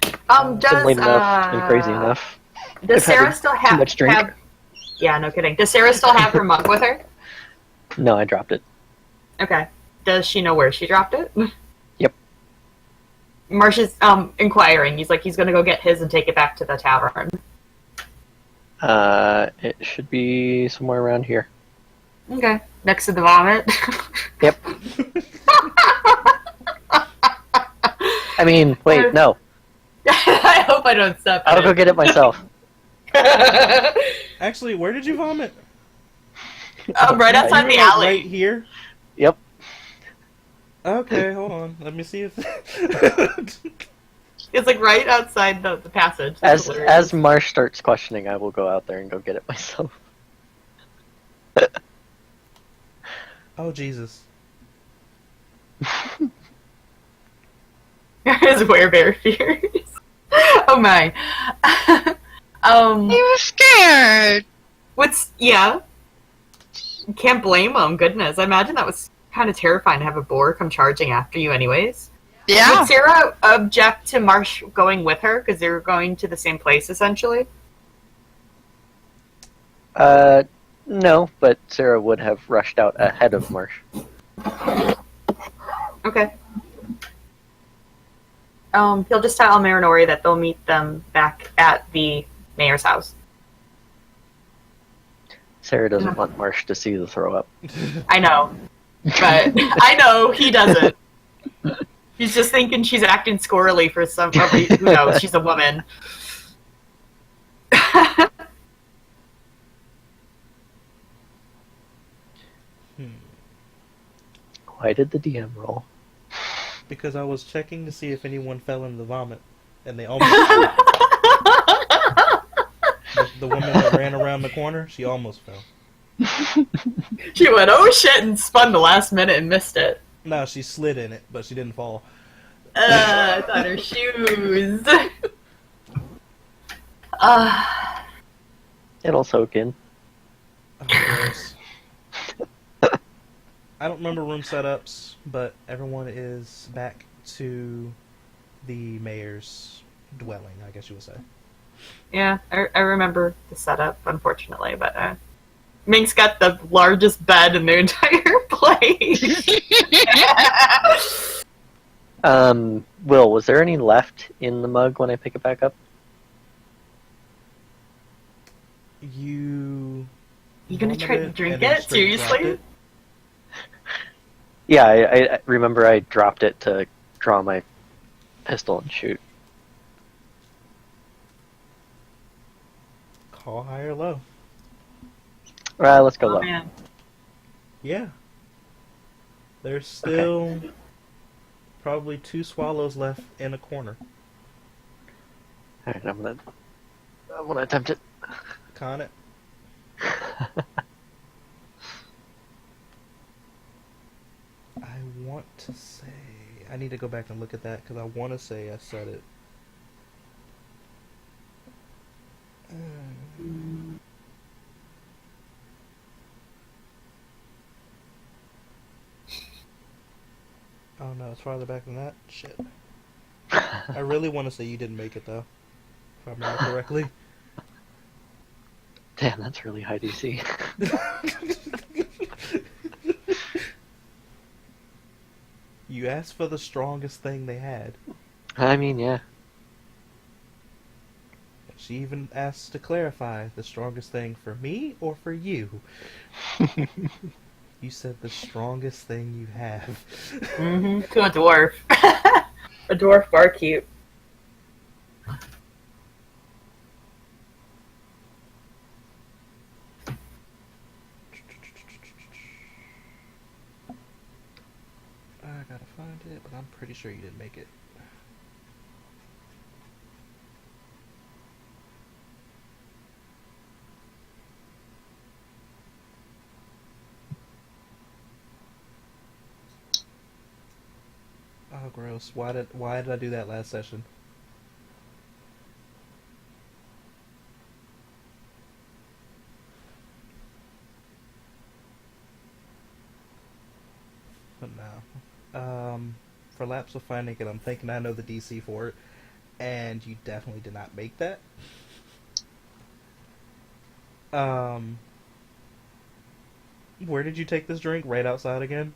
[SPEAKER 4] Been
[SPEAKER 1] Does
[SPEAKER 4] late enough and crazy enough.
[SPEAKER 1] Does
[SPEAKER 4] I've
[SPEAKER 1] Sarah
[SPEAKER 4] had
[SPEAKER 1] still
[SPEAKER 4] too
[SPEAKER 1] have
[SPEAKER 4] much drink.
[SPEAKER 1] Yeah, no kidding. Does Sarah still have her mug with her?
[SPEAKER 4] No, I dropped it.
[SPEAKER 1] Okay. Does she know where she dropped it?
[SPEAKER 4] Yep.
[SPEAKER 1] Marsh is inquiring. He's like he's gonna go get his and take it back to the tavern.
[SPEAKER 4] It should be somewhere around here.
[SPEAKER 1] Okay. Next to the vomit.
[SPEAKER 4] Yep. I mean, wait, no.
[SPEAKER 1] I hope I don't step in
[SPEAKER 4] I'll go get it myself.
[SPEAKER 3] Actually, where did you vomit?
[SPEAKER 1] Right outside
[SPEAKER 3] You
[SPEAKER 1] the
[SPEAKER 3] were, like,
[SPEAKER 1] alley.
[SPEAKER 3] right here?
[SPEAKER 4] Yep.
[SPEAKER 3] Okay, hold on. Let me see if...
[SPEAKER 1] It's like right outside the passage. That's
[SPEAKER 4] As
[SPEAKER 1] hilarious.
[SPEAKER 4] Marsh starts questioning, I will go out there and go get it myself.
[SPEAKER 3] Oh, Jesus.
[SPEAKER 1] His werebear fears. Oh my.
[SPEAKER 2] He was scared.
[SPEAKER 1] Yeah. Can't blame him. Goodness, I imagine that was kind of terrifying to have a boar come charging after you, anyways.
[SPEAKER 2] Yeah.
[SPEAKER 1] Would Sarah object to Marsh going with her because they were going to the same place essentially?
[SPEAKER 4] No, but Sarah would have rushed out ahead of Marsh.
[SPEAKER 1] Okay. He'll just tell Marinori that they'll meet them back at the mayor's house.
[SPEAKER 4] Sarah doesn't want Marsh to see the throw up.
[SPEAKER 1] I know, but I know he doesn't. He's just thinking she's acting squirrely for some reason. Who knows? She's a woman.
[SPEAKER 4] Why did the DM roll?
[SPEAKER 3] Because I was checking to see if anyone fell in the vomit, and they almost the woman that ran around the corner, she almost fell.
[SPEAKER 1] She went, oh shit, and spun the last minute and missed it.
[SPEAKER 3] No, she slid in it, but she didn't fall.
[SPEAKER 1] I thought her shoes.
[SPEAKER 4] It'll soak in.
[SPEAKER 3] Oh, gross. I don't remember room setups, but everyone is back to the mayor's dwelling, I guess you would say.
[SPEAKER 1] Yeah, I remember the setup, unfortunately, but Mink's got the largest bed in the entire place.
[SPEAKER 4] Will, was there any left in the mug when I pick it back up?
[SPEAKER 3] You
[SPEAKER 1] gonna try to
[SPEAKER 3] vomited
[SPEAKER 1] drink
[SPEAKER 3] and then
[SPEAKER 1] it?
[SPEAKER 3] straight dropped
[SPEAKER 1] Seriously?
[SPEAKER 3] it.
[SPEAKER 4] Yeah, I remember I dropped it to draw my pistol and shoot.
[SPEAKER 3] Call high or low.
[SPEAKER 4] Alright, let's go
[SPEAKER 1] Oh
[SPEAKER 4] low.
[SPEAKER 1] man.
[SPEAKER 3] Yeah. There's still probably 2 swallows left in a corner.
[SPEAKER 4] Alright, I'm gonna attempt it.
[SPEAKER 3] Con it. I want to say... I need to go back and look at that, because I want to say I said it. Oh no, it's farther back than that? Shit. I really want to say you didn't make it, though. If I remember correctly.
[SPEAKER 4] Damn, that's really high DC.
[SPEAKER 3] You asked for the strongest thing they had.
[SPEAKER 4] I mean, yeah.
[SPEAKER 3] She even asked to clarify the strongest thing for me or for you. You said the strongest thing you have.
[SPEAKER 1] Mm-hmm. To a dwarf. A dwarf barkeep.
[SPEAKER 3] I gotta find it, but I'm pretty sure you didn't make it. Oh, gross. Why did I do that last session? But no. For Lapse of Finding It, I'm thinking I know the DC for it, and you definitely did not make that. Where did you take this drink? Right outside again?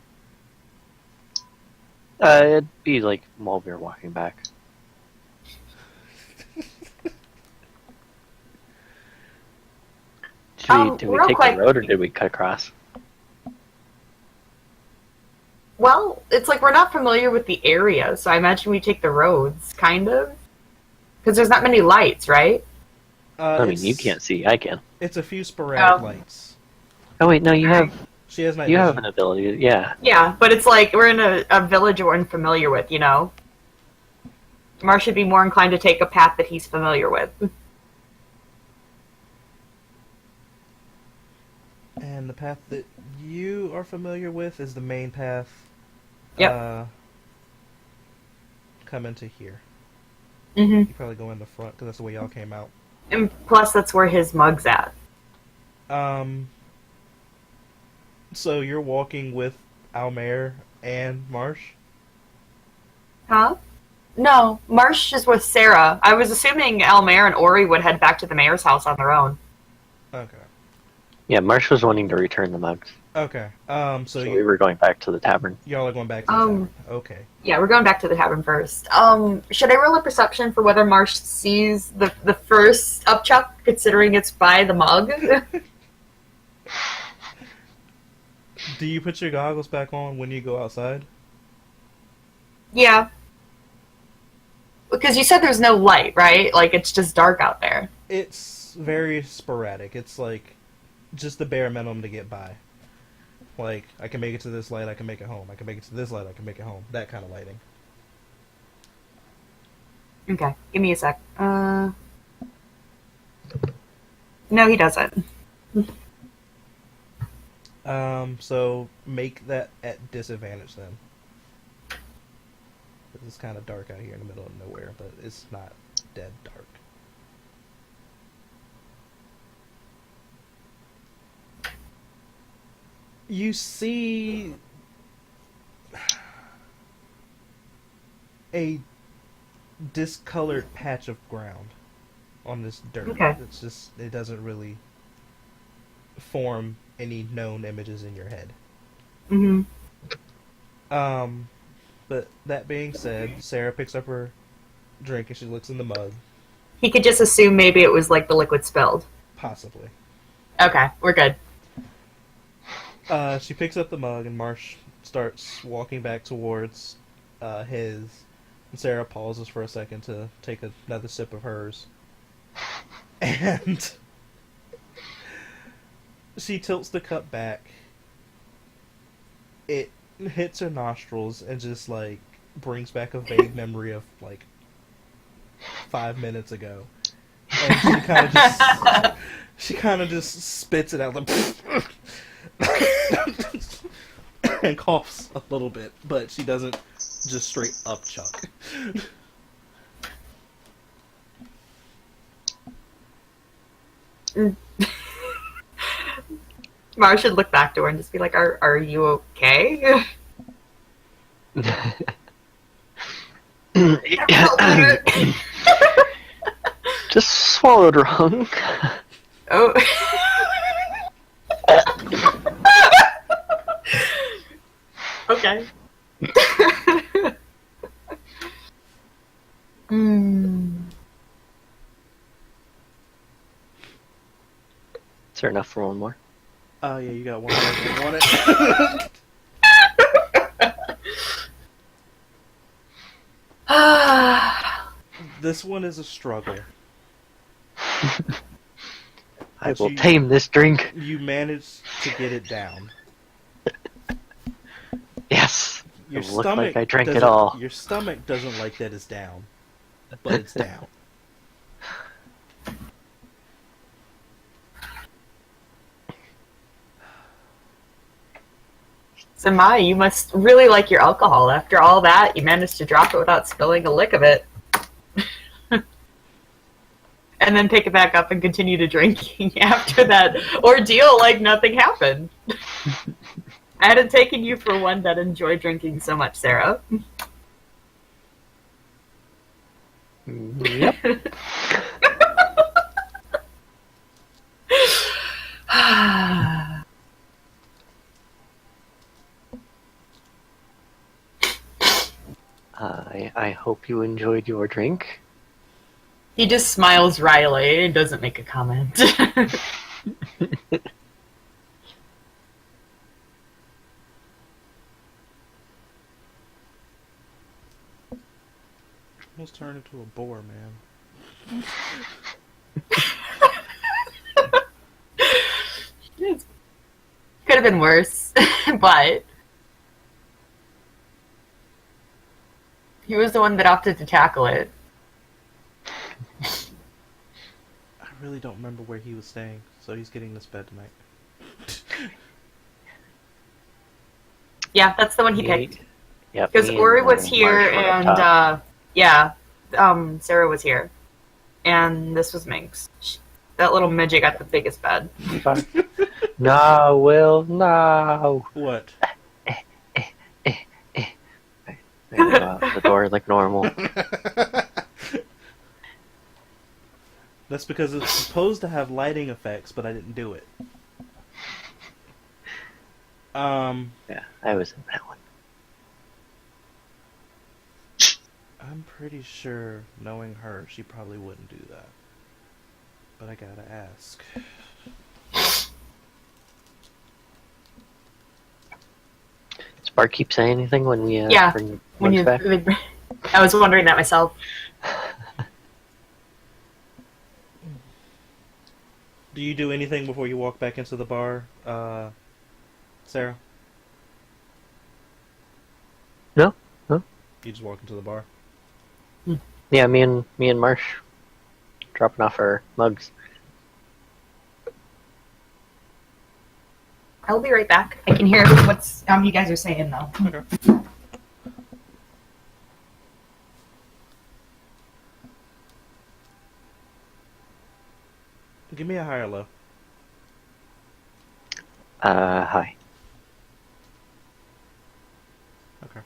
[SPEAKER 4] It'd be like while we were walking back. Did we
[SPEAKER 1] real
[SPEAKER 4] take
[SPEAKER 1] quick.
[SPEAKER 4] the road or did we cut across?
[SPEAKER 1] Well, it's like we're not familiar with the area, so I imagine we take the roads, kind of. Because there's not many lights, right?
[SPEAKER 4] I mean, you can't see, I can.
[SPEAKER 3] It's a few sporadic
[SPEAKER 1] Oh.
[SPEAKER 3] lights.
[SPEAKER 4] Oh wait, no, you have
[SPEAKER 3] She has night
[SPEAKER 4] you have
[SPEAKER 3] vision.
[SPEAKER 4] an ability, yeah.
[SPEAKER 1] Yeah, but it's like we're in a village we're unfamiliar with, you know? Mar should be more inclined to take a path that he's familiar with.
[SPEAKER 3] And the path that you are familiar with is the main path.
[SPEAKER 1] Yep.
[SPEAKER 3] Come into here.
[SPEAKER 1] Mm-hmm.
[SPEAKER 3] You probably go in the front because that's the way y'all came out.
[SPEAKER 1] And plus, that's where his mug's at.
[SPEAKER 3] So you're walking with Almair and Marsh?
[SPEAKER 1] Huh? No, Marsh is with Sarah. I was assuming Elmer and Ori would head back to the mayor's house on their own.
[SPEAKER 3] Okay.
[SPEAKER 4] Yeah, Marsh was wanting to return the mugs.
[SPEAKER 3] Okay.
[SPEAKER 4] So we were going back to the tavern.
[SPEAKER 3] y'all are going back to the tower. Okay.
[SPEAKER 1] Yeah, we're going back to the tavern first. Should I roll a perception for whether Marsh sees the first upchuck, considering it's by the mug?
[SPEAKER 3] Do you put your goggles back on when you go outside?
[SPEAKER 1] Yeah. Because you said there's no light, right? Like, it's just dark out there.
[SPEAKER 3] It's very sporadic. It's like just the bare minimum to get by. Like, I can make it to this light, I can make it home. I can make it to this light, I can make it home. That kind of lighting.
[SPEAKER 1] Okay, give me a sec. No, he doesn't.
[SPEAKER 3] So make that at disadvantage then. It's kind of dark out here in the middle of nowhere, but it's not dead dark. You see a discolored patch of ground on this dirt.
[SPEAKER 1] Okay.
[SPEAKER 3] It's just, it doesn't really form any known images in your head.
[SPEAKER 1] Mm-hmm.
[SPEAKER 3] But that being said, Sarah picks up her drink and she looks in the mug.
[SPEAKER 1] He could just assume maybe it was like the liquid spilled.
[SPEAKER 3] Possibly.
[SPEAKER 1] Okay, we're good.
[SPEAKER 3] She picks up the mug and Marsh starts walking back towards his. And Sarah pauses for a second to take another sip of hers. And she tilts the cup back. It hits her nostrils and just like brings back a vague memory of like 5 minutes ago. And she kind of just spits it out like and coughs a little bit, but she doesn't just straight up chuck.
[SPEAKER 1] Mara should look back to her and just be like, "Are you okay?"
[SPEAKER 4] Just swallowed wrong.
[SPEAKER 1] Oh. Okay.
[SPEAKER 4] Is there enough for one more?
[SPEAKER 3] Oh yeah, you got one more. Want it? This one is a struggle.
[SPEAKER 4] I will tame this drink.
[SPEAKER 3] You managed to get it down.
[SPEAKER 4] Yes.
[SPEAKER 3] Your
[SPEAKER 4] It looked
[SPEAKER 3] stomach
[SPEAKER 4] like I drank it
[SPEAKER 3] doesn't-
[SPEAKER 4] all.
[SPEAKER 3] Your stomach doesn't like that it's down, but it's down.
[SPEAKER 1] So Maya, you must really like your alcohol. After all that, you managed to drop it without spilling a lick of it. And then pick it back up and continue to drinking after that ordeal like nothing happened. I hadn't taken you for one that enjoyed drinking so much, Sarah.
[SPEAKER 4] Yep. I hope you enjoyed your drink.
[SPEAKER 1] He just smiles wryly and doesn't make a comment.
[SPEAKER 3] Almost turned into a boar, man.
[SPEAKER 1] Could have been worse, but he was the one that opted to tackle it.
[SPEAKER 3] I really don't remember where he was staying, so he's getting this bed tonight.
[SPEAKER 1] Yeah, that's the one he picked.
[SPEAKER 4] Yep.
[SPEAKER 1] Because
[SPEAKER 4] me
[SPEAKER 1] Ori
[SPEAKER 4] and
[SPEAKER 1] was here,
[SPEAKER 4] Marsh were up
[SPEAKER 1] and
[SPEAKER 4] top.
[SPEAKER 1] Sarah was here, and this was Minx. That little midget got the biggest bed.
[SPEAKER 4] No, Will, no.
[SPEAKER 3] What?
[SPEAKER 4] Go out the door like normal.
[SPEAKER 3] That's because it's supposed to have lighting effects, but I didn't do it.
[SPEAKER 4] Yeah, I was in that one.
[SPEAKER 3] I'm pretty sure, knowing her, she probably wouldn't do that. But I gotta ask.
[SPEAKER 4] Does Barkeep say anything when we
[SPEAKER 1] Yeah,
[SPEAKER 4] bring
[SPEAKER 1] when
[SPEAKER 4] Minx
[SPEAKER 1] you,
[SPEAKER 4] back?
[SPEAKER 1] I was wondering that myself.
[SPEAKER 3] Do you do anything before you walk back into the bar, Sarah?
[SPEAKER 4] No, no.
[SPEAKER 3] You just walk into the bar?
[SPEAKER 4] Yeah, me and Marsh dropping off our mugs.
[SPEAKER 1] I'll be right back. I can hear what's you guys are saying though.
[SPEAKER 3] Okay. Give me a high or low.
[SPEAKER 4] Hi.
[SPEAKER 3] Okay.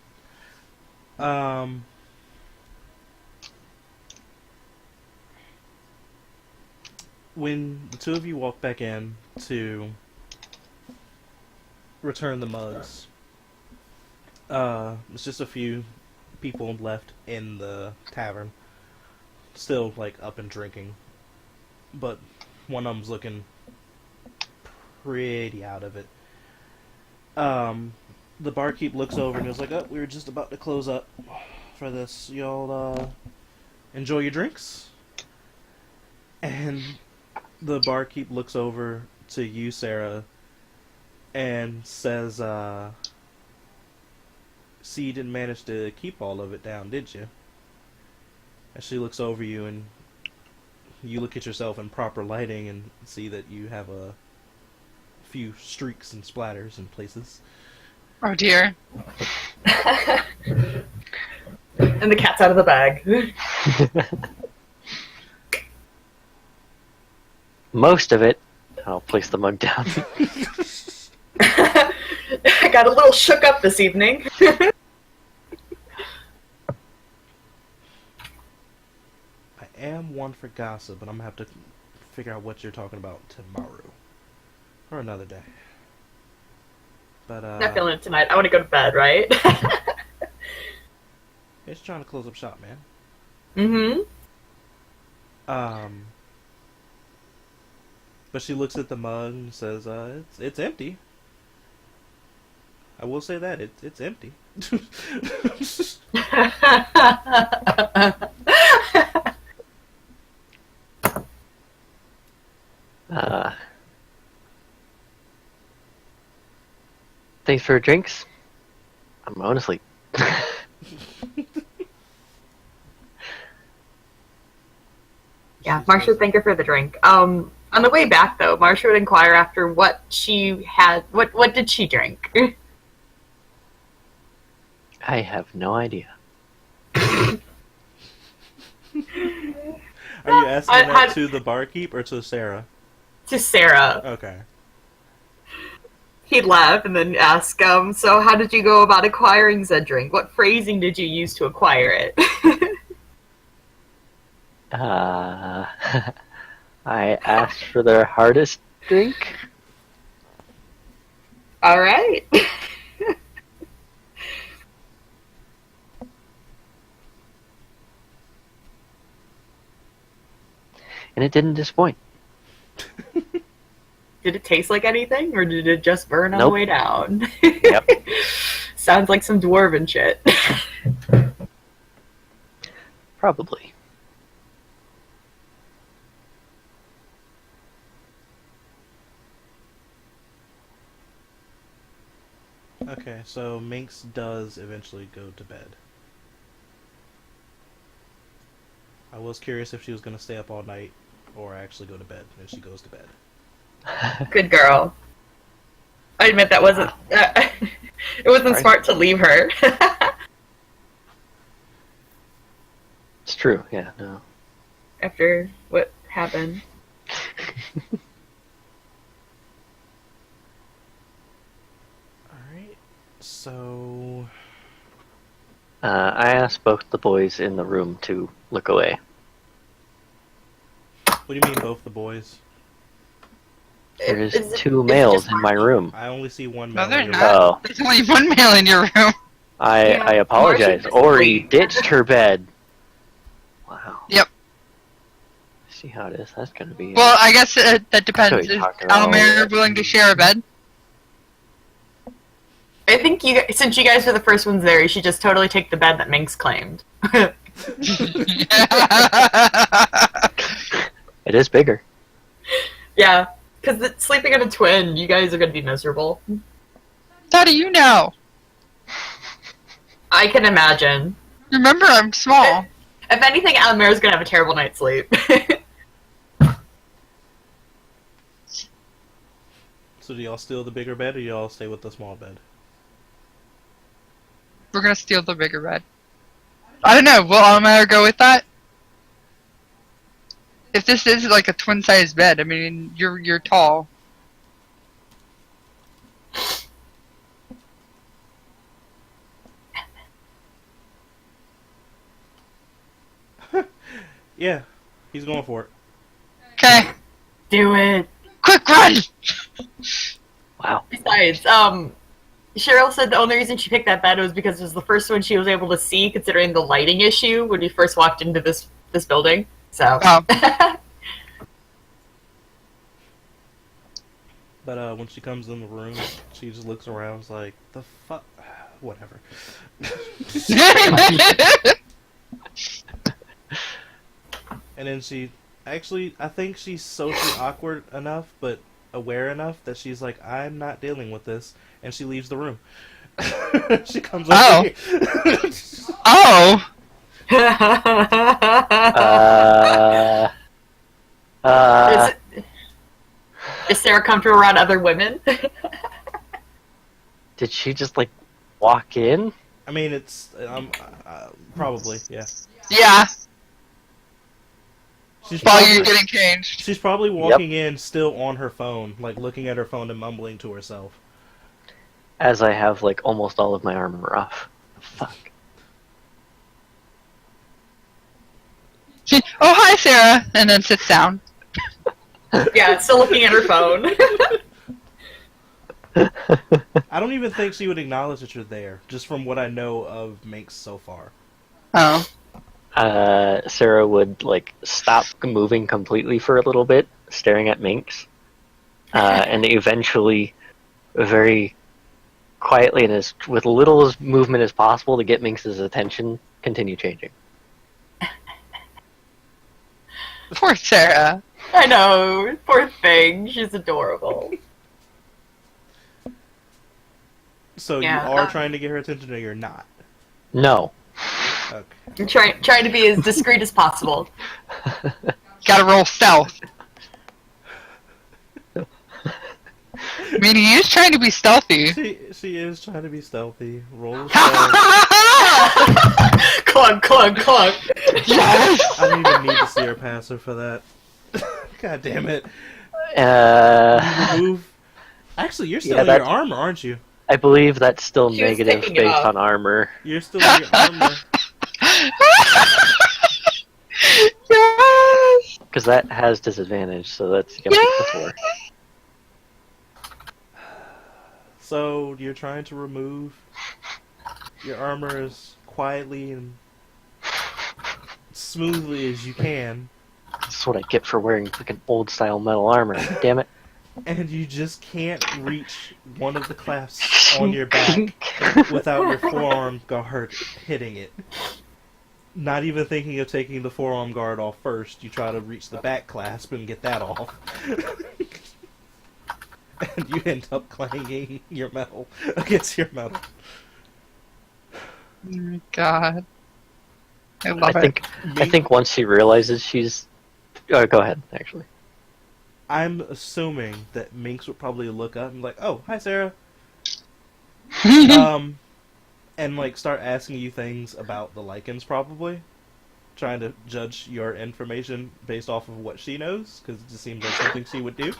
[SPEAKER 3] When the two of you walk back in to return the mugs, it's just a few people left in the tavern, still like up and drinking, but one of them's looking pretty out of it. The barkeep looks over and is like, "Oh, we were just about to close up for this. Y'all enjoy your drinks." And the barkeep looks over to you, Sarah, and says, "See, you didn't manage to keep all of it down, did you?" And she looks over you, and you look at yourself in proper lighting and see that you have a few streaks and splatters in places.
[SPEAKER 2] Oh dear.
[SPEAKER 1] And the cat's out of the bag.
[SPEAKER 4] Most of it. I'll place the mug down.
[SPEAKER 1] I got a little shook up this evening.
[SPEAKER 3] I am one for gossip, but I'm gonna have to figure out what you're talking about tomorrow. Or another day. But,
[SPEAKER 1] Not feeling it tonight. I want to go to bed, right?
[SPEAKER 3] it's trying to close up shop, man.
[SPEAKER 1] Mm-hmm.
[SPEAKER 3] But she looks at the mug and says, it's empty. I will say that, it's empty.
[SPEAKER 4] Thanks for drinks. I'm going to sleep.
[SPEAKER 1] Yeah, Marsha, thank her for the drink. On the way back, though, Marsha would inquire after what she had. What did she drink?
[SPEAKER 4] I have no idea.
[SPEAKER 3] Are you asking that to the barkeep or to Sarah?
[SPEAKER 1] To Sarah.
[SPEAKER 3] Okay.
[SPEAKER 1] He'd laugh and then ask, so how did you go about acquiring said drink? What phrasing did you use to acquire it?
[SPEAKER 4] I asked for their hardest drink.
[SPEAKER 1] All right.
[SPEAKER 4] And it didn't disappoint.
[SPEAKER 1] Did it taste like anything, or did it just burn on the
[SPEAKER 4] Nope.
[SPEAKER 1] way down?
[SPEAKER 4] Yep.
[SPEAKER 1] Sounds like some dwarven shit.
[SPEAKER 4] Probably.
[SPEAKER 3] Okay, so Minx does eventually go to bed. I was curious if she was going to stay up all night or actually go to bed, and she goes to bed.
[SPEAKER 1] Good girl. I admit that wasn't. It wasn't
[SPEAKER 4] Right.
[SPEAKER 1] smart to leave her.
[SPEAKER 4] It's true, yeah, no.
[SPEAKER 1] After what happened.
[SPEAKER 3] Alright, so...
[SPEAKER 4] I asked both the boys in the room to look away.
[SPEAKER 3] What do you mean, both the boys?
[SPEAKER 4] There's
[SPEAKER 1] Is it-
[SPEAKER 4] two
[SPEAKER 1] is it
[SPEAKER 4] males
[SPEAKER 1] just
[SPEAKER 4] in my room.
[SPEAKER 3] I only see one
[SPEAKER 2] No,
[SPEAKER 3] male
[SPEAKER 2] they're
[SPEAKER 3] in your
[SPEAKER 2] not.
[SPEAKER 3] room.
[SPEAKER 4] Oh,
[SPEAKER 2] There's only one male in your room.
[SPEAKER 1] Yeah,
[SPEAKER 4] I apologize.
[SPEAKER 1] Marcia
[SPEAKER 4] Ori
[SPEAKER 1] doesn't
[SPEAKER 4] ditched her bed. Wow.
[SPEAKER 2] Yep.
[SPEAKER 4] See how it is. That's gonna be.
[SPEAKER 2] Well, I guess that depends.
[SPEAKER 4] So
[SPEAKER 2] Is
[SPEAKER 4] you're talking about-
[SPEAKER 2] Almir willing to share a bed?
[SPEAKER 1] I think since you guys were the first ones there, you should just totally take the bed that Minx claimed.
[SPEAKER 4] It is bigger.
[SPEAKER 1] Yeah, because sleeping on a twin, you guys are going to be miserable.
[SPEAKER 2] How do you know?
[SPEAKER 1] I can imagine.
[SPEAKER 2] Remember, I'm small.
[SPEAKER 1] If anything, Alamera's gonna have a terrible night's sleep.
[SPEAKER 3] So do y'all steal the bigger bed, or y'all stay with the small bed?
[SPEAKER 2] We're gonna steal the bigger bed. I don't know. Will Almar go with that? If this is like a twin-sized bed, I mean, you're tall.
[SPEAKER 3] Yeah, he's going for it.
[SPEAKER 2] Okay,
[SPEAKER 1] Do it.
[SPEAKER 2] quick run!
[SPEAKER 4] Wow.
[SPEAKER 1] Besides, Cheryl said the only reason she picked that bed was because it was the first one she was able to see, considering the lighting issue when we first walked into this building. So.
[SPEAKER 2] Oh.
[SPEAKER 3] But when she comes in the room, she just looks around, and is like, the fuck, whatever. And then she, actually, I think she's socially awkward enough, but aware enough that she's like, I'm not dealing with this, and she leaves the room. She comes over here.
[SPEAKER 2] Oh!
[SPEAKER 1] Is Sarah comfortable around other women?
[SPEAKER 4] Did she just like walk in?
[SPEAKER 3] I mean, it's probably, yeah.
[SPEAKER 2] Yeah,
[SPEAKER 3] She's
[SPEAKER 2] while
[SPEAKER 3] probably,
[SPEAKER 2] you're getting changed.
[SPEAKER 3] she's probably walking in still on her phone, like looking at her phone and mumbling to herself.
[SPEAKER 4] As I have like almost all of my armor off. Fuck.
[SPEAKER 2] She, oh, hi, Sarah, and then sits down.
[SPEAKER 1] Yeah, still looking at her phone.
[SPEAKER 3] I don't even think she would acknowledge that you're there, just from what I know of Minx so far.
[SPEAKER 2] Oh.
[SPEAKER 4] Sarah would like stop moving completely for a little bit, staring at Minx, and eventually, very quietly and with little as movement as possible to get Minx's attention, continue changing.
[SPEAKER 2] Poor Sarah.
[SPEAKER 1] I know, poor thing. She's adorable.
[SPEAKER 3] So
[SPEAKER 1] Yeah,
[SPEAKER 3] you are trying to get her attention, or you're not?
[SPEAKER 4] No.
[SPEAKER 3] Okay.
[SPEAKER 1] I'm trying to be as discreet as possible.
[SPEAKER 2] Gotta roll stealth. I mean, he is trying to be stealthy.
[SPEAKER 3] She is trying to be stealthy. Roll stealth.
[SPEAKER 1] Clunk, clunk, clunk.
[SPEAKER 2] Yes!
[SPEAKER 3] I don't even need to see her pass her for that. God damn it. Remove. Actually, you're still in your armor, aren't you?
[SPEAKER 4] I believe that's still
[SPEAKER 1] She was
[SPEAKER 4] negative
[SPEAKER 1] thinking
[SPEAKER 4] based
[SPEAKER 1] about-
[SPEAKER 4] on armor.
[SPEAKER 3] You're still in your armor.
[SPEAKER 2] Yes!
[SPEAKER 4] Because that has disadvantage, so that's yep,
[SPEAKER 2] Yes!
[SPEAKER 4] that's 4.
[SPEAKER 3] So you're trying to remove your armor as quietly and smoothly as you can,
[SPEAKER 4] That's what I get for wearing fucking old style metal armor. Damn it.
[SPEAKER 3] and you just can't reach one of the clasps on your back without your forearm guard hitting it. Not even thinking of taking the forearm guard off first, you try to reach the back clasp and get that off. And you end up clanging your metal against your metal.
[SPEAKER 2] Oh my god. I love
[SPEAKER 4] I think once she realizes she's... Oh, go ahead, actually.
[SPEAKER 3] I'm assuming that Minx would probably look up and be like, "Oh, hi, Sarah,"
[SPEAKER 2] it.
[SPEAKER 3] and like start asking you things about the lycans, probably trying to judge your information based off of what she knows, because it just seems like something she would do.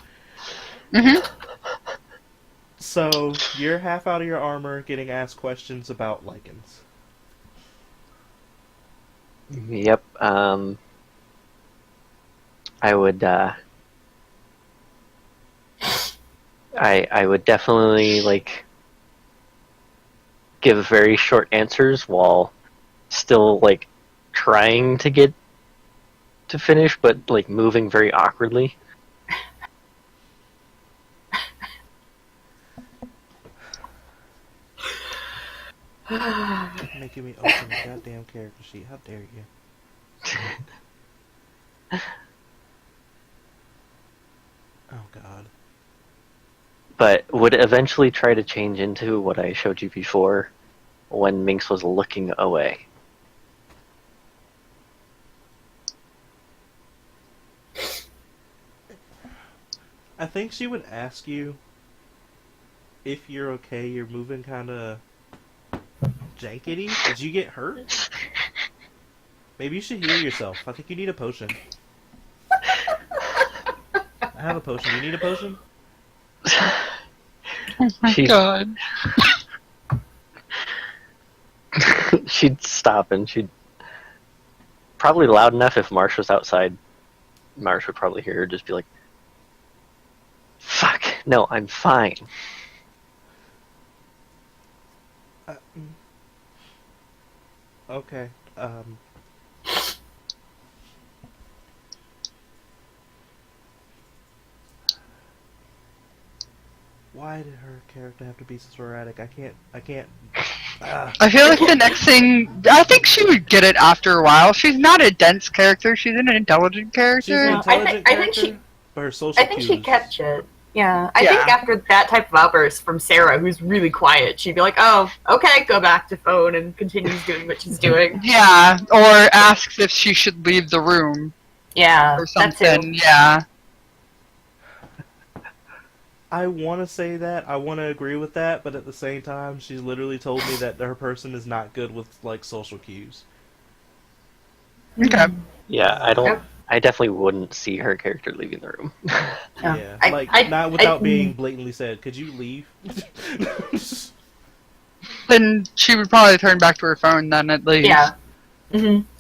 [SPEAKER 3] So you're half out of your armor, getting asked questions about lycans.
[SPEAKER 4] Yep, I would, I would definitely, like, give very short answers while still, like, trying to get to finish, but, like, moving very awkwardly.
[SPEAKER 3] Making me open the goddamn character sheet. How dare you? Oh god.
[SPEAKER 4] But would eventually try to change into what I showed you before when Minx was looking away.
[SPEAKER 3] I think she would ask you if you're okay. You're moving kind of jankety. Did you get hurt? Maybe you should heal yourself. I think you need a potion. I have a potion. You need a potion?
[SPEAKER 2] Oh my
[SPEAKER 4] She's-
[SPEAKER 2] god.
[SPEAKER 4] She'd stop and she'd probably loud enough if Marsh was outside. Marsh would probably hear her just be like, "Fuck, no, I'm fine."
[SPEAKER 3] Okay. Why did her character have to be so sporadic? I can't.
[SPEAKER 2] I feel like the next thing, I think she would get it after a while. She's not a dense character. She's an intelligent
[SPEAKER 3] She's an
[SPEAKER 2] character.
[SPEAKER 3] intelligent
[SPEAKER 1] I think
[SPEAKER 3] character, but her social
[SPEAKER 1] I think
[SPEAKER 3] cues.
[SPEAKER 1] she'd catch it. Yeah, I
[SPEAKER 2] Yeah.
[SPEAKER 1] think after that type of outburst from Sarah, who's really quiet, she'd be like, "Oh, okay, go back to phone," and continues doing what she's doing.
[SPEAKER 2] Yeah, or asks if she should leave the room
[SPEAKER 1] Yeah,
[SPEAKER 2] or
[SPEAKER 1] that too.
[SPEAKER 2] something. Yeah.
[SPEAKER 3] I want to say that. I want to agree with that, but at the same time, she's literally told me that her person is not good with like social cues.
[SPEAKER 2] Okay.
[SPEAKER 4] Yeah, I don't.
[SPEAKER 1] Yep.
[SPEAKER 4] I definitely wouldn't see her character leaving the room.
[SPEAKER 3] Yeah,
[SPEAKER 1] I-
[SPEAKER 3] not without being blatantly said. Could you leave?
[SPEAKER 2] Then she would probably turn back to her phone then at least.
[SPEAKER 1] Yeah.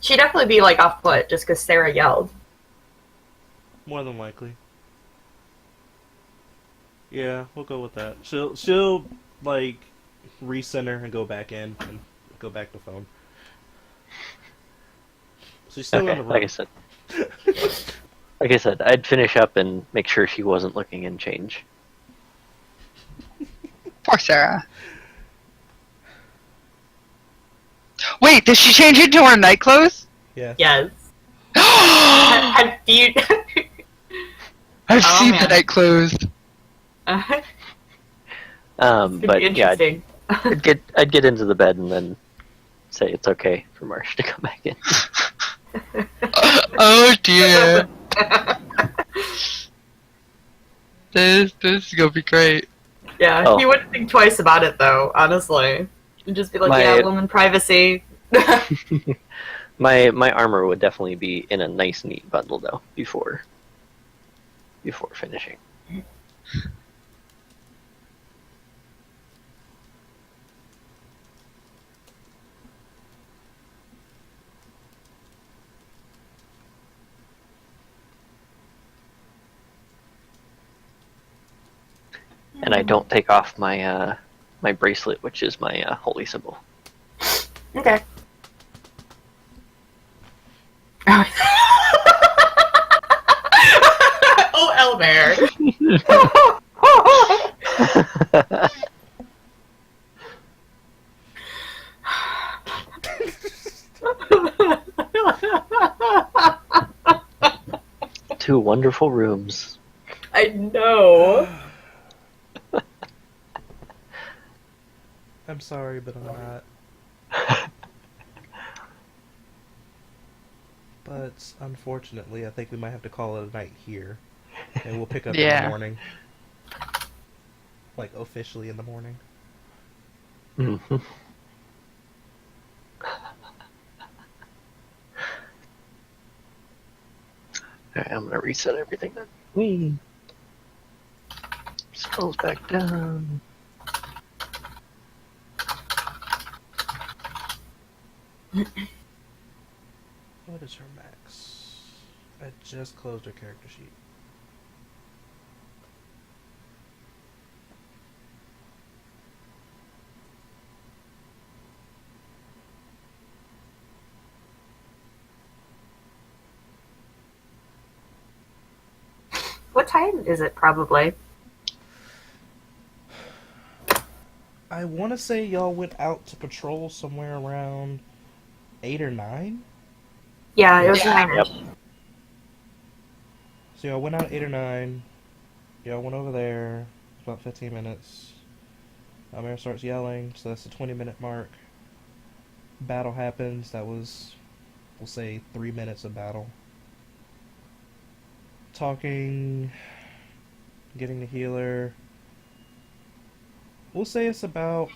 [SPEAKER 1] She'd definitely be like off put just because Sarah yelled.
[SPEAKER 3] More than likely. Yeah, we'll go with that. She'll like recenter and go back in and go back to phone. She's still in
[SPEAKER 4] Okay,
[SPEAKER 3] the room.
[SPEAKER 4] like I said, I'd finish up and make sure she wasn't looking and change.
[SPEAKER 2] Poor Sarah. Wait, did she change into her night clothes?
[SPEAKER 3] Yeah.
[SPEAKER 1] Yes.
[SPEAKER 2] I've
[SPEAKER 1] Have you?
[SPEAKER 2] seen the
[SPEAKER 1] man.
[SPEAKER 2] night clothes.
[SPEAKER 1] It's
[SPEAKER 4] But yeah,
[SPEAKER 1] interesting.
[SPEAKER 4] I'd get into the bed and then say it's okay for Marsh to come back in.
[SPEAKER 2] Oh dear. This is gonna be great.
[SPEAKER 1] Yeah,
[SPEAKER 4] Oh.
[SPEAKER 1] he wouldn't think twice about it though. Honestly, he'd just be like,
[SPEAKER 4] My-
[SPEAKER 1] "Yeah, woman privacy."
[SPEAKER 4] My armor would definitely be in a nice, neat bundle though before finishing. And I don't take off my my bracelet, which is my holy symbol.
[SPEAKER 1] Okay. Oh, Elmer.
[SPEAKER 4] Two wonderful rooms.
[SPEAKER 1] I know.
[SPEAKER 3] I'm sorry, but I'm not. But unfortunately, I think we might have to call it a night here, and we'll pick up in
[SPEAKER 2] Yeah.
[SPEAKER 3] the morning. Like officially in the morning.
[SPEAKER 4] Mm-hmm. Alright, I'm gonna reset everything then. Whee! Scrolls back down.
[SPEAKER 3] What is her max? I just closed her character sheet.
[SPEAKER 1] What time is it? Probably.
[SPEAKER 3] I want to say y'all went out to patrol somewhere around 8 or 9?
[SPEAKER 1] Yeah, it was
[SPEAKER 2] Yeah.
[SPEAKER 1] 9-ish.
[SPEAKER 3] So y'all went out 8 or 9. Y'all went over there. It's about 15 minutes. Amir starts yelling, so that's the 20-minute mark. Battle happens. That was, we'll say, 3 minutes of battle. Talking getting the healer. We'll say it's about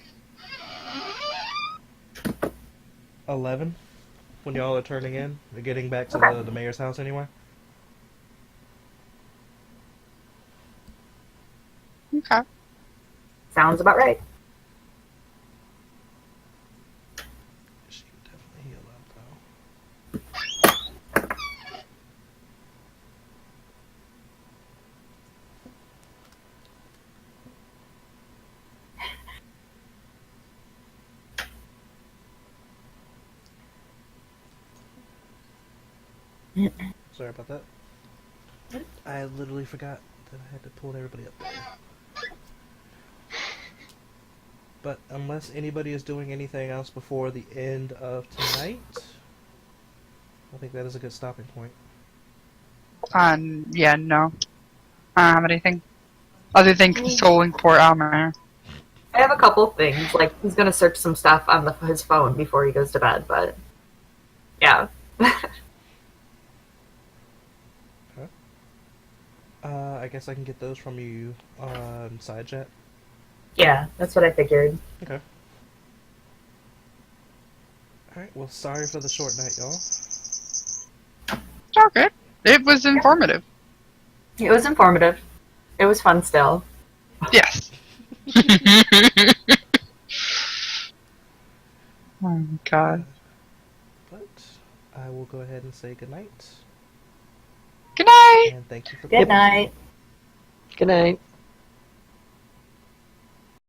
[SPEAKER 3] 11 when y'all are turning in. We're getting back to
[SPEAKER 1] Okay.
[SPEAKER 3] the mayor's house anyway.
[SPEAKER 2] Okay.
[SPEAKER 1] Sounds about right.
[SPEAKER 3] She can definitely heal up though. Sorry about that. I literally forgot that I had to pull everybody up there. But unless anybody is doing anything else before the end of tonight, I think that is a good stopping point.
[SPEAKER 2] Yeah, no. I don't have anything. Other than consoling poor Almer.
[SPEAKER 1] I have a couple things. Like, he's gonna search some stuff on his phone before he goes to bed, but yeah.
[SPEAKER 3] I guess I can get those from you on side chat.
[SPEAKER 1] Yeah, that's what I figured.
[SPEAKER 3] Okay. Alright, well, sorry for the short night, y'all.
[SPEAKER 2] It's all good. It was informative.
[SPEAKER 1] It was informative. It was fun still.
[SPEAKER 2] Yes. Oh my god.
[SPEAKER 3] But I will go ahead and say goodnight.
[SPEAKER 2] Good night.
[SPEAKER 3] And thank you for
[SPEAKER 1] Good night.
[SPEAKER 4] Good night.